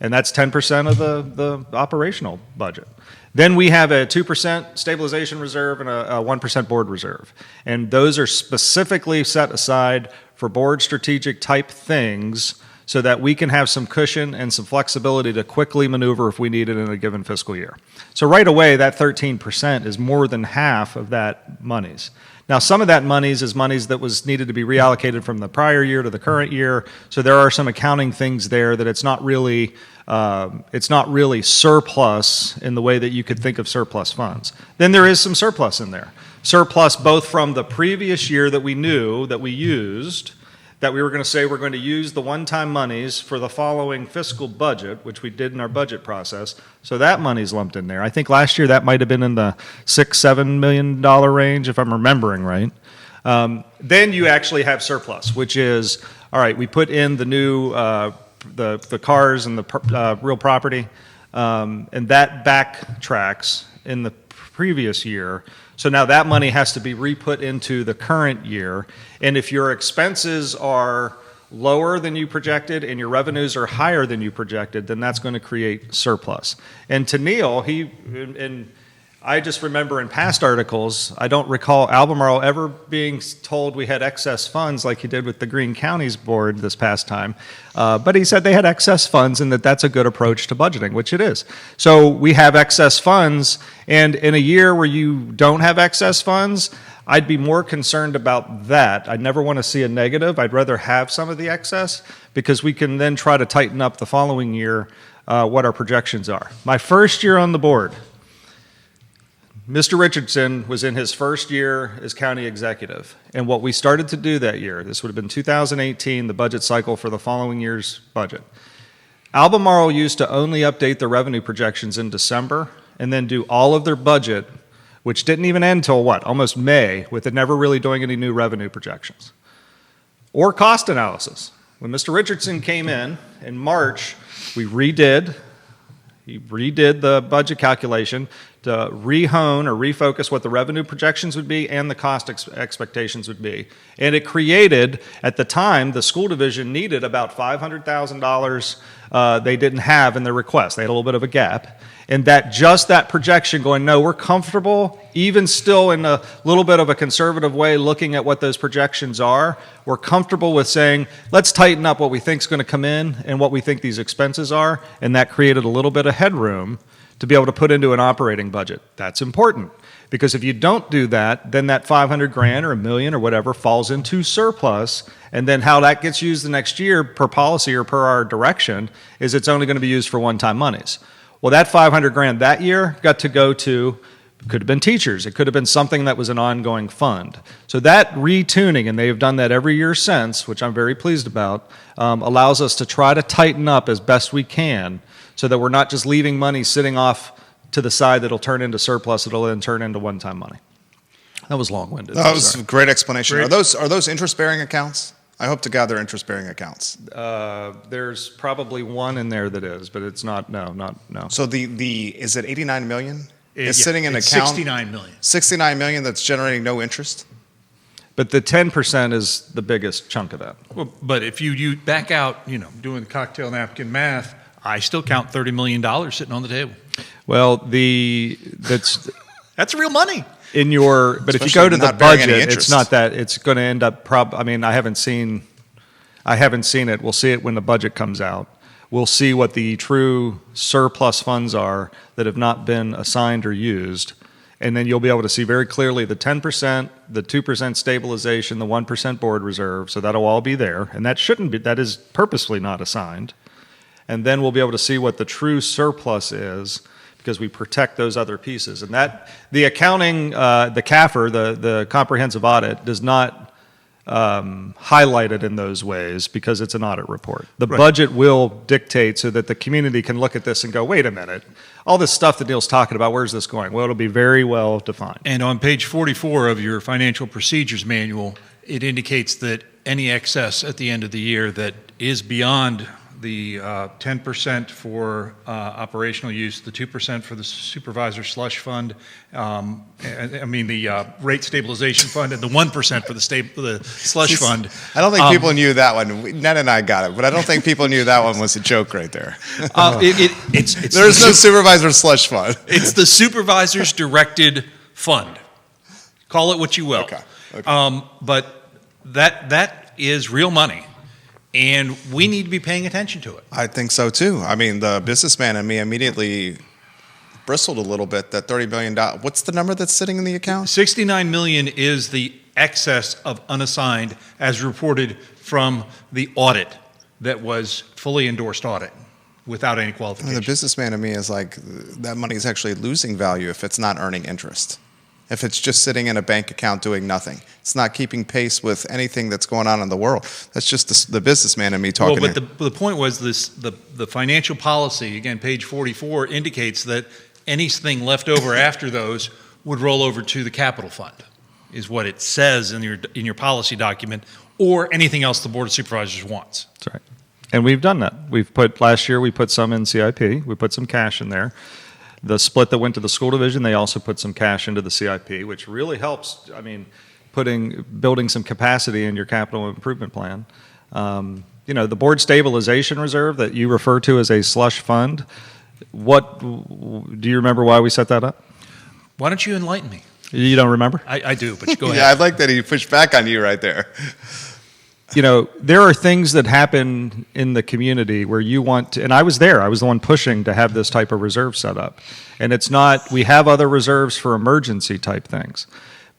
And that's 10% of the operational budget. Then we have a 2% stabilization reserve and a 1% board reserve. And those are specifically set aside for board strategic type things so that we can have some cushion and some flexibility to quickly maneuver if we need it in a given fiscal year. So right away, that 13% is more than half of that monies. Now, some of that monies is monies that was needed to be reallocated from the prior year to the current year. So there are some accounting things there that it's not really surplus in the way that you could think of surplus funds. Then there is some surplus in there. Surplus both from the previous year that we knew that we used, that we were going to say we're going to use the one-time monies for the following fiscal budget, which we did in our budget process. So that money's lumped in there. I think last year that might have been in the $6-7 million range, if I'm remembering right. Then you actually have surplus, which is, all right, we put in the new the cars and the real property, and that backtracks in the previous year. So now that money has to be re-put into the current year. And if your expenses are lower than you projected and your revenues are higher than you projected, then that's going to create surplus. And to Neil, I just remember in past articles, I don't recall Albemarle ever being told we had excess funds like he did with the Greene Counties Board this past time. But he said they had excess funds and that's a good approach to budgeting, which it is. So we have excess funds, and in a year where you don't have excess funds, I'd be more concerned about that. I'd never want to see a negative. I'd rather have some of the excess because we can then try to tighten up the following year what our projections are. My first year on the board, Mr. Richardson was in his first year as county executive, and what we started to do that year, this would have been 2018, the budget cycle for the following year's budget. Albemarle used to only update their revenue projections in December and then do all of their budget, which didn't even end till almost May, with it never really doing any new revenue projections or cost analysis. When Mr. Richardson came in March, he redid the budget calculation, to rehone or refocus what the revenue projections would be and the cost expectations would be. And it created, at the time, the school division needed about $500,000 they didn't have in their request. They had a little bit of a gap. And that projection going, no, we're comfortable, even still in a little bit of a conservative way, looking at what those projections are, we're comfortable with saying, let's tighten up what we think is going to come in and what we think these expenses are. And that created a little bit of headroom to be able to put into an operating budget. That's important, because if you don't do that, then that $500,000 or $1 million or whatever falls into surplus, and then how that gets used the next year per policy or per our direction is it's only going to be used for one-time monies. Well, that $500,000 that year got to go to, could have been teachers, it could have been something that was an ongoing fund. So that retuning, and they have done that every year since, which I'm very pleased about, allows us to try to tighten up as best we can, so that we're not just leaving money sitting off to the side that'll turn into surplus, it'll then turn into one-time money. That was long-winded. That was Sorry. a great explanation. Great. Are those interest-bearing accounts? I hope to God they're interest-bearing accounts. There's probably one in there that is, but it's not, no. So is it 89 million? It's Yeah, sitting in it's account. 69 million. 69 million that's generating no interest? But the 10% is the biggest chunk of that. Well, but if you back out, doing the cocktail napkin math, I still count $30 million sitting on the table. Well, that's That's real money. but if you Especially go to the not bearing any budget, interest. it's not that. It's going to end up I haven't seen it. We'll see it when the budget comes out. We'll see what the true surplus funds are that have not been assigned or used. And then you'll be able to see very clearly the 10%, the 2% stabilization, the 1% board reserve. So that'll all be there. And that is purposefully not assigned. And then we'll be able to see what the true surplus is, because we protect those other pieces. And that, the accounting, the CAFR, the comprehensive audit, does not highlight it in those ways because it's an audit report. The budget will dictate so that the community can look at this and go, wait a minute, all this stuff that Neil's talking about, where's this going? Well, it'll be very well defined. And on page 44 of your financial procedures manual, it indicates that any excess at the end of the year that is beyond the 10% for operational use, the 2% for the supervisor slush fund, the rate stabilization fund, and the 1% for the slush fund. I don't think people knew that one. Ned and I got it, but I don't think people knew that one was a joke right there. There's no supervisor slush fund. It's the supervisor's directed fund. Call it what you will. Okay. But that is real money. And we need to be paying attention to it. I think so too. I mean, the businessman in me immediately bristled a little bit. That $30 billion. What's the number that's sitting in the account? 69 million is the excess of unassigned as reported from the audit that was fully endorsed audit without any And qualification. the businessman in me is like, that money is actually losing value if it's not earning interest. If it's just sitting in a bank account doing nothing. It's not keeping pace with anything that's going on in the world. That's just the businessman in me talking. Well, but the point was the financial policy, again, page 44, indicates that anything left over after those would roll over to the capital fund, is what it says in your policy document, or anything else the Board of Supervisors wants. That's right. And we've done that. Last year we put some in CIP. We put some cash in there. The split that went to the school division, they also put some cash into the CIP, which really helps. I mean, building some capacity in your capital improvement plan. The board stabilization reserve that you refer to as a slush fund. Do you remember why we set that up? Why don't you enlighten me? You don't remember? I do, but go ahead. Yeah, I like that he pushed back on you right there. There are things that happen in the community where you want to, and I was there, I was the one pushing to have this type of reserve set up. And it's not, we have other reserves for emergency type things.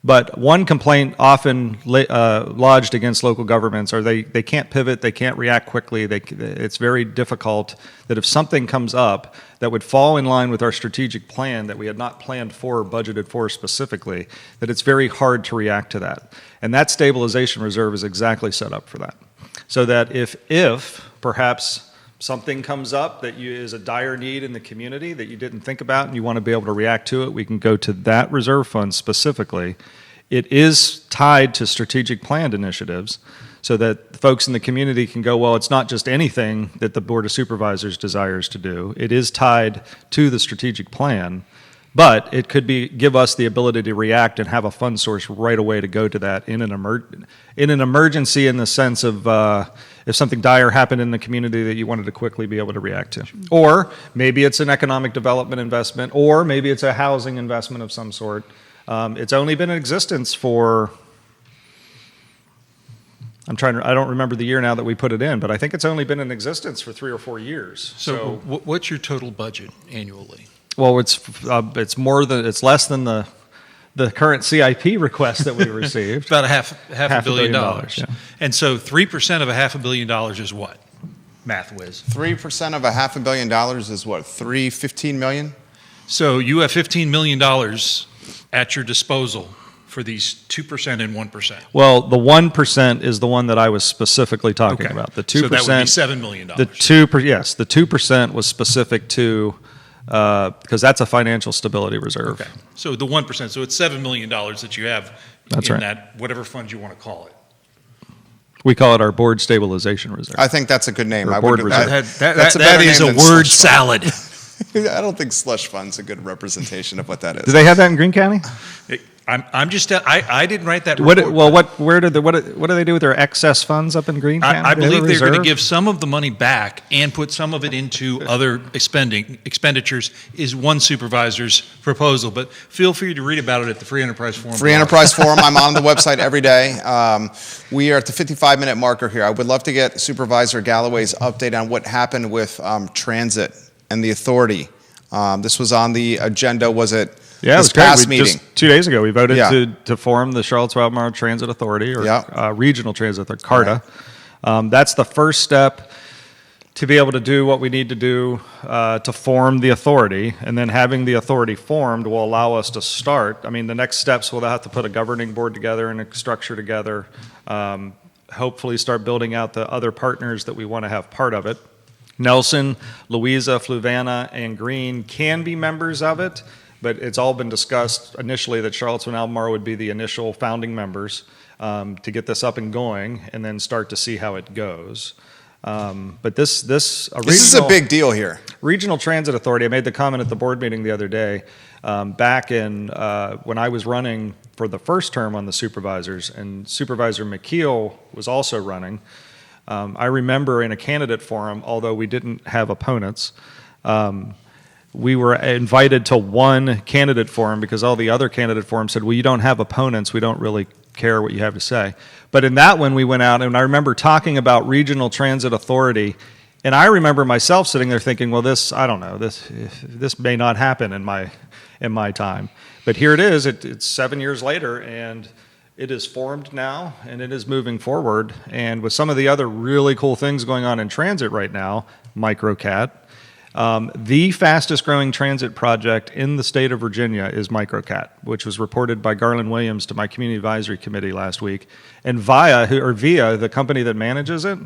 But one complaint often lodged against local governments are they can't pivot, they can't react quickly, it's very difficult that if something comes up that would fall in line with our strategic plan that we had not planned for or budgeted for specifically, that it's very hard to react to that. And that stabilization reserve is exactly set up for that. So that if perhaps something comes up that is a dire need in the community that you didn't think about and you want to be able to react to it, we can go to that reserve fund specifically. It is tied to strategic planned initiatives so that folks in the community can go, well, it's not just anything that the Board of Supervisors desires to do. It is tied to the strategic plan But it could give us the ability to react and have a fund source right away to go to that in an emergency, in the sense of if something dire happened in the community that you wanted to quickly be able to react to. Or maybe it's an economic development investment, or maybe it's a housing investment of some sort. It's only been in existence for, I don't remember the year now that we put it in, but I think it's only been in existence for 3 or 4 years. So what's your total budget annually? Well, it's less than the current CIP request that we received. About half a billion dollars. Yeah. And so 3% of $500 million is what? Math whiz. 3% of $500 million is what? $15 million? So you have $15 million at your disposal for these 2% and 1%. Well, the 1% is the one that I was specifically talking about. The 2%. So that would be $7 million. The 2% was specific to, because that's a financial stability reserve. Okay. So the 1%, so it's $7 million that you have in that, whatever fund you want to call it. We call it our board stabilization reserve. I think that's a good name. Or board reserve. That is a word salad. I don't think slush fund's a good representation of what that is. Do they have that in Greene County? I'm just, I didn't write that report. What do they do with their excess funds up in Greene County? I believe they're going to give some of the money back and put some of it into other expenditures is one supervisor's proposal. But feel free to read about it at the Free Enterprise Forum. Free Enterprise Forum. I'm on the website every day. We are at the 55-minute marker here. I would love to get Supervisor Gallaway's update on what happened with transit and the authority. This was on the agenda. Was it? Yeah, this past meeting. Just 2 days ago, we voted to form the Charlottesville-Albemarle Transit Authority, or Regional Transit Authority, CARTA. That's the first step to be able to do what we need to do to form the authority, and then having the authority formed will allow us to start. I mean, the next steps, we'll have to put a governing board together and a structure together, hopefully start building out the other partners that we want to have part of it. Nelson, Louisa, Fluvanna, and Greene can be members of it, but it's all been discussed initially that Charlottesville and Albemarle would be the initial founding members to get this up and going, and then start to see how it goes. But this is a big deal here. Regional Transit Authority. I made the comment at the board meeting the other day, back in when I was running for the first term on the supervisors, and Supervisor McKeel was also running. I remember in a candidate forum, although we didn't have opponents, we were invited to one candidate forum because all the other candidate forums said, well, you don't have opponents, we don't really care what you have to say. But in that one, we went out, and I remember talking about Regional Transit Authority, and I remember myself sitting there thinking, well, this may not happen in my time. But here it is, it's 7 years later, and it is formed now, and it is moving forward. And with some of the other really cool things going on in transit right now, MicroCat, the fastest growing transit project in the state of Virginia is MicroCat, which was reported by Garland Williams to my community advisory committee last week. And Via, the company that manages it,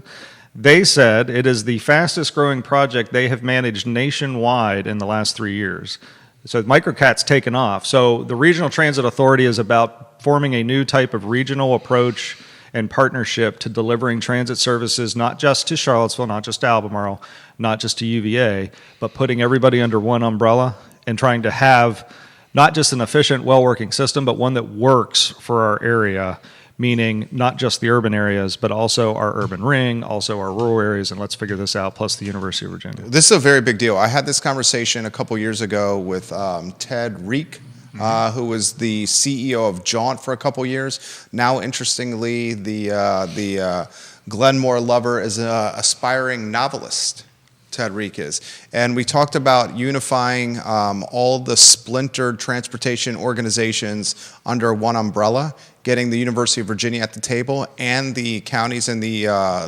they said it is the fastest growing project they have managed nationwide in the last 3 years. So MicroCat's taken off. So the Regional Transit Authority is about forming a new type of regional approach and partnership to delivering transit services, not just to Charlottesville, not just to Albemarle, not just to UVA, but putting everybody under one umbrella and trying to have not just an efficient, well-working system, but one that works for our area, meaning not just the urban areas, but also our urban ring, also our rural areas, and let's figure this out, plus the University of Virginia. This is a very big deal. I had this conversation a couple years ago with Ted Reek, who was the CEO of Jaunt for a couple years. Now, interestingly, the Glenmore lover is an aspiring novelist. Ted Reek is. And we talked about unifying all the splintered transportation organizations under one umbrella, getting the University of Virginia at the table and the counties in the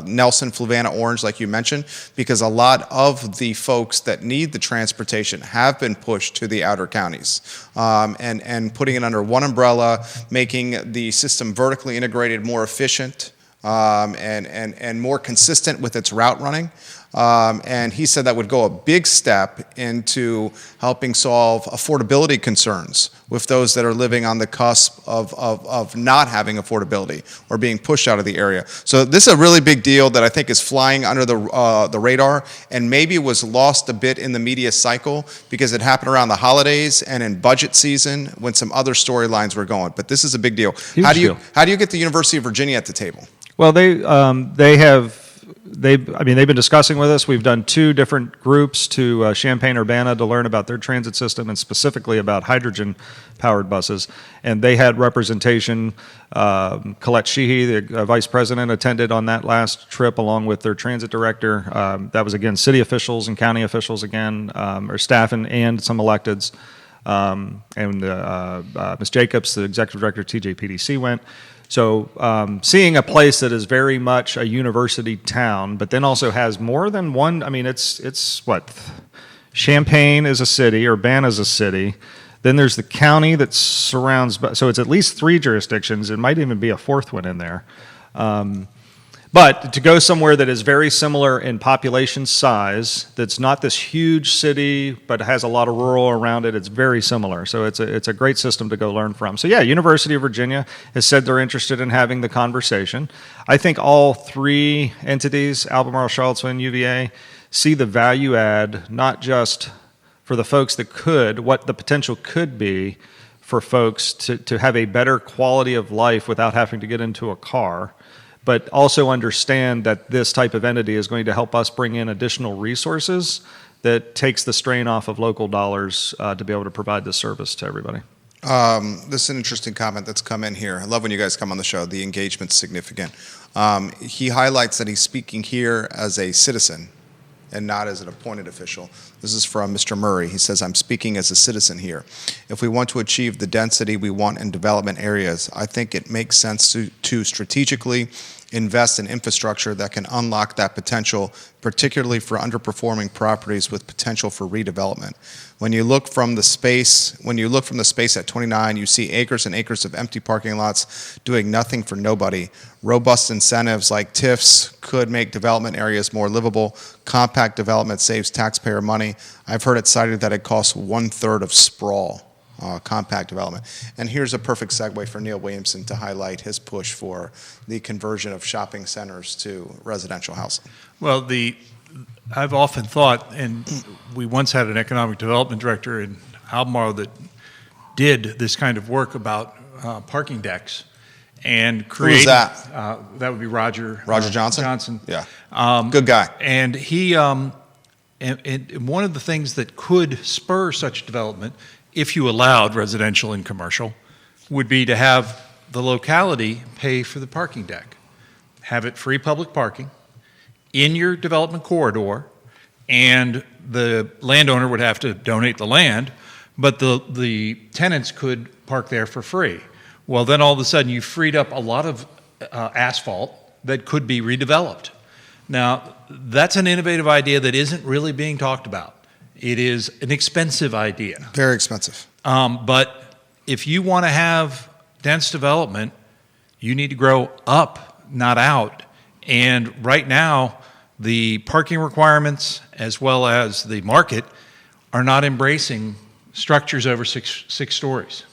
Nelson, Fluvanna, Orange, like you mentioned, because a lot of the folks that need the transportation have been pushed to the outer counties. And putting it under one umbrella, making the system vertically integrated more efficient and more consistent with its route running. And he said that would go a big step into helping solve affordability concerns with those that are living on the cusp of not having affordability or being pushed out of the area. So this is a really big deal that I think is flying under the radar, and maybe was lost a bit in the media cycle because it happened around the holidays and in budget season when some other storylines were going. But this is a big deal. Huge deal. How do you get the University of Virginia at the table? Well, they've been discussing with us. We've done 2 different groups to Champaign-Urbana to learn about their transit system and specifically about hydrogen-powered buses. And they had representation. Colette Sheehy, the vice president, attended on that last trip along with their transit director. That was, again, city officials and county officials again, or staff and some electeds. Ms. Jacobs, the executive director of TJPDC, went. So seeing a place that is very much a university town, but then also has more than one, I mean, it's what? Champaign is a city, Urbana is a city. Then there's the county that surrounds, so it's at least 3 jurisdictions. It might even be a 4th one in there. But to go somewhere that is very similar in population size, that's not this huge city, but has a lot of rural around it, it's very similar. So it's a great system to go learn from. So yeah, University of Virginia has said they're interested in having the conversation. I think all 3 entities, Albemarle, Charlottesville, and UVA, see the value add, not just for the folks that could, what the potential could be for folks to have a better quality of life without having to get into a car, but also understand that this type of entity is going to help us bring in additional resources that takes the strain off of local dollars to be able to provide this service to everybody. This is an interesting comment that's come in here. I love when you guys come on the show. The engagement's significant. He highlights that he's speaking here as a citizen and not as an appointed official. This is from Mr. Murray. He says, I'm speaking as a citizen here. If we want to achieve the density we want in development areas, I think it makes sense to strategically invest in infrastructure that can unlock that potential, particularly for underperforming properties with potential for redevelopment. When you look from the space at 29, you see acres and acres of empty parking lots doing nothing for nobody. Robust incentives like TIFs could make development areas more livable. Compact development saves taxpayer money. I've heard it cited that it costs 1/3 of sprawl. Compact development. And here's a perfect segue for Neil Williamson to highlight his push for the conversion of shopping centers to residential housing. Well, I've often thought, and we once had an economic development director in Albemarle that did this kind of work about parking decks and create. Who's that? That would be Roger Johnson? Johnson. Yeah. Good guy. And he, and one of the things that could spur such development, if you allowed residential and commercial, would be to have the locality pay for the parking deck. Have it free public parking in your development corridor, and the landowner would have to donate the land, but the tenants could park there for free. Well, then all of a sudden you freed up a lot of asphalt that could be redeveloped. Now, that's an innovative idea that isn't really being talked about. It is an expensive idea. Very expensive. But if you want to have dense development, you need to grow up, not out. And right now, the parking requirements as well as the market are not embracing structures over six stories.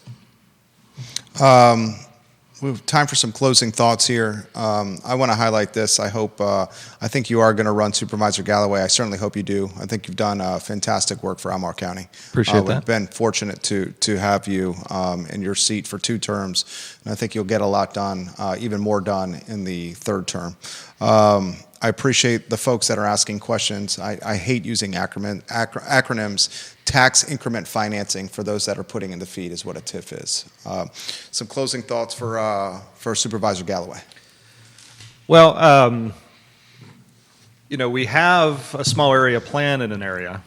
We have time for some closing thoughts here. I want to highlight this. I think you are going to run Supervisor Gallaway. I certainly hope you do. I think you've done fantastic work for Albemarle County. Appreciate that. We've been fortunate to have you in your seat for 2 terms, and I think you'll get a lot done, even more done in the 3rd term. I appreciate the folks that are asking questions. I hate using acronyms. Tax increment financing, for those that are putting in the feed, is what a TIF is. Some closing thoughts for Supervisor Gallaway. Well, we have a small area plan in an area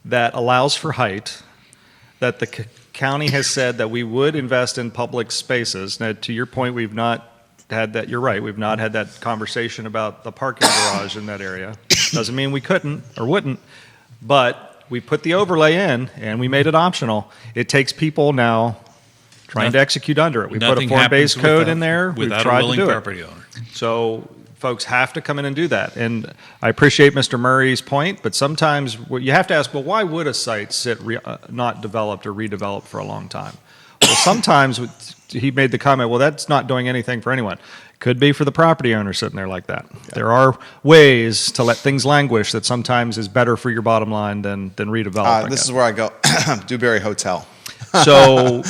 that allows for height, that the county has said that we would invest in public spaces. Now, to your point, we've not had that. You're right. We've not had that conversation about the parking garage in that area. Doesn't mean we couldn't or wouldn't, but we put the overlay in and we made it optional. It takes people now trying to execute under it. We put a form-based code in there. We've tried to do it. Property owner. So folks have to come in and do that. And I appreciate Mr. Murray's point, but sometimes you have to ask, well, why would a site sit not developed or redeveloped for a long time? Well, sometimes he made the comment, well, that's not doing anything for anyone. Could be for the property owner sitting there like that. Yeah. There are ways to let things languish that sometimes is better for your bottom line than redeveloping. This is where I go, Dewberry Hotel. So,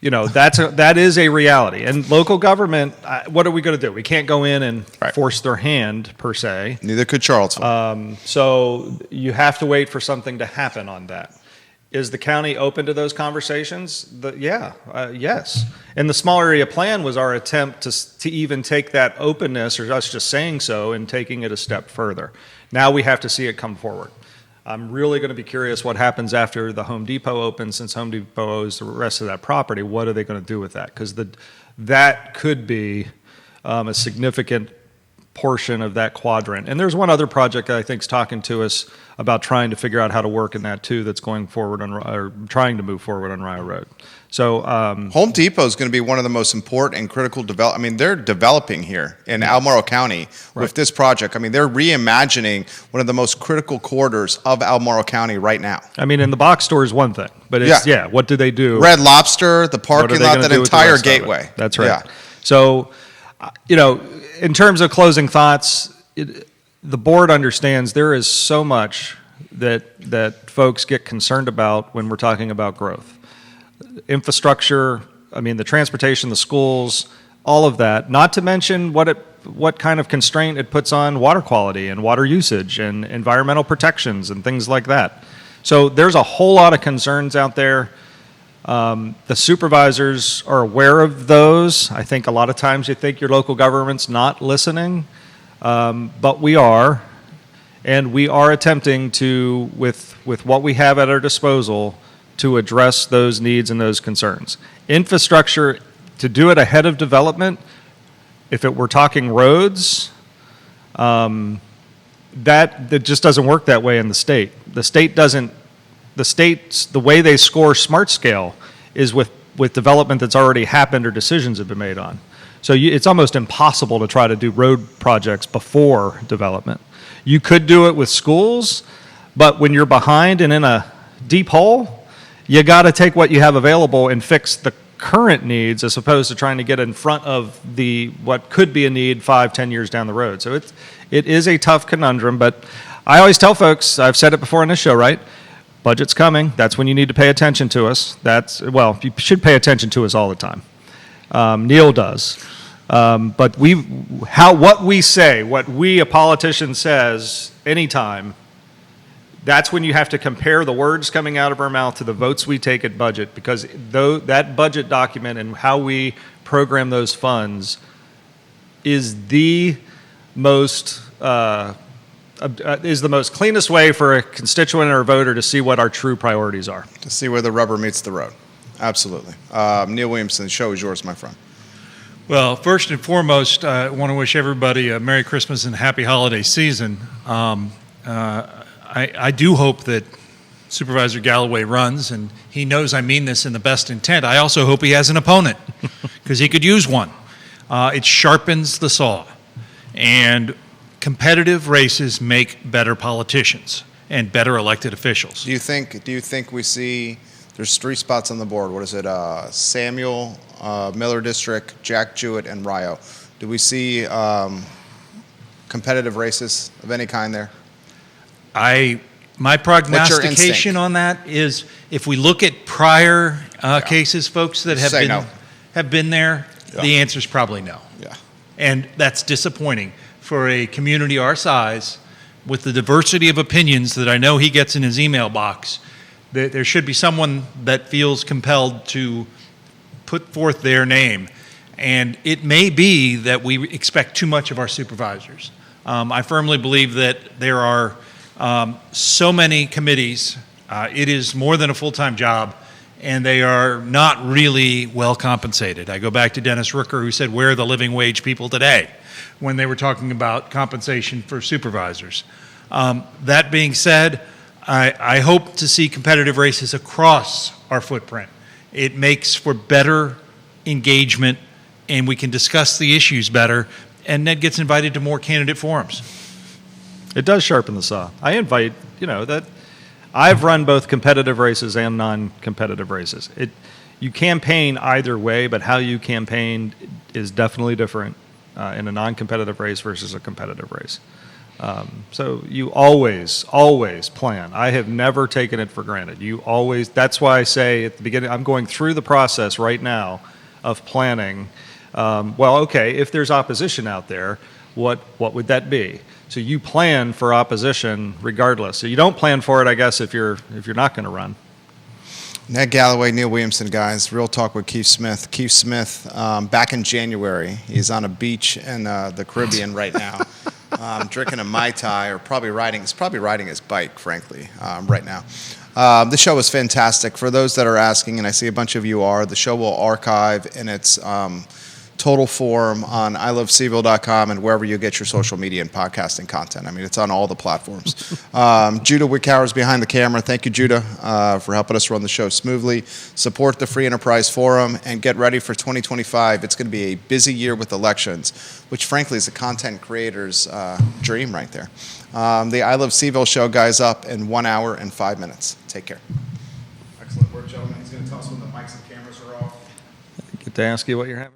that is a reality. And local government, what are we going to do? We can't go in and force their hand, per se. Neither could Charlottesville. So you have to wait for something to happen on that. Is the county open to those conversations? Yes. And the small area plan was our attempt to even take that openness, or us just saying so, and taking it a step further. Now we have to see it come forward. I'm really going to be curious what happens after the Home Depot opens, since Home Depot owns the rest of that property. What are they going to do with that? Because that could be a significant portion of that quadrant. And there's one other project that I think is talking to us about trying to figure out how to work in that too, that's going forward or trying to move forward on Rio Road. So Home Depot is going to be one of the most important and critical they're developing here in Albemarle County with this project. I mean, they're reimagining one of the most critical corridors of Albemarle County right now. I mean, and the box store is one thing, but what do they do? Red Lobster, the parking lot, that entire gateway. That's right. Yeah. So, in terms of closing thoughts, the board understands there is so much that folks get concerned about when we're talking about growth. Infrastructure, the transportation, the schools, all of that, not to mention what kind of constraint it puts on water quality and water usage and environmental protections and things like that. So there's a whole lot of concerns out there. The supervisors are aware of those. I think a lot of times you think your local government's not listening, but we are, and we are attempting to, with what we have at our disposal, to address those needs and those concerns. Infrastructure, to do it ahead of development, if we're talking roads, that just doesn't work that way in the state. The way they score smart scale is with development that's already happened or decisions have been made on. So it's almost impossible to try to do road projects before development. You could do it with schools, but when you're behind and in a deep hole, you got to take what you have available and fix the current needs as opposed to trying to get in front of what could be a need 5-10 years down the road. So it is a tough conundrum, but I always tell folks, I've said it before on this show, right? Budget's coming. That's when you need to pay attention to us. You should pay attention to us all the time. Neil does. But what we say, what a politician says anytime, that's when you have to compare the words coming out of our mouth to the votes we take at budget, because that budget document and how we program those funds is the most cleanest way for a constituent or a voter to see what our true priorities are. To see where the rubber meets the road. Absolutely. Neil Williamson, the show is yours, my friend. Well, first and foremost, I want to wish everybody a Merry Christmas and Happy Holiday season. I do hope that Supervisor Gallaway runs, and he knows I mean this in the best intent. I also hope he has an opponent, because he could use one. It sharpens the saw, and competitive races make better politicians and better elected officials. Do you think we see? There's 3 spots on the board. What is it? Samuel, Miller District, Jack Jewett, and Rio. Do we see competitive races of any kind there? My prognostication on that is, if we look at prior cases, folks that have been there, the answer is probably no. Yeah. And that's disappointing for a community our size, with the diversity of opinions that I know he gets in his email box. There should be someone that feels compelled to put forth their name. And it may be that we expect too much of our supervisors. I firmly believe that there are so many committees. It is more than a full-time job, and they are not really well compensated. I go back to Dennis Rooker, who said, "Where are the living wage people today?" when they were talking about compensation for supervisors. That being said, I hope to see competitive races across our footprint. It makes for better engagement, and we can discuss the issues better, and Ned gets invited to more candidate forums. It does sharpen the saw. I invite, that I've run both competitive races and non-competitive races. You campaign either way, but how you campaign is definitely different in a non-competitive race versus a competitive race. So you always plan. I have never taken it for granted. That's why I say at the beginning, I'm going through the process right now of planning. Okay, if there's opposition out there, what would that be? So you plan for opposition regardless. So you don't plan for it, I guess, if you're not going to run. Ned Gallaway, Neil Williamson, guys. Real Talk with Keith Smith. Keith Smith, back in January, he's on a beach in the Caribbean right now, drinking a Mai Tai, or probably riding his bike, frankly, right now. The show was fantastic. For those that are asking, and I see a bunch of you are, the show will archive in its total form on ilovecville.com and wherever you get your social media and podcasting content. I mean, it's on all the platforms. Judah Wickower is behind the camera. Thank you, Judah, for helping us run the show smoothly. Support the Free Enterprise Forum and get ready for 2025. It's going to be a busy year with elections, which frankly is a content creator's dream right there. The I Love CVille show, guys, up in 1 hour and 5 minutes. Take care. Excellent work, gentlemen. He's going to tell us when the mics and cameras are off. Get to ask you what you're having.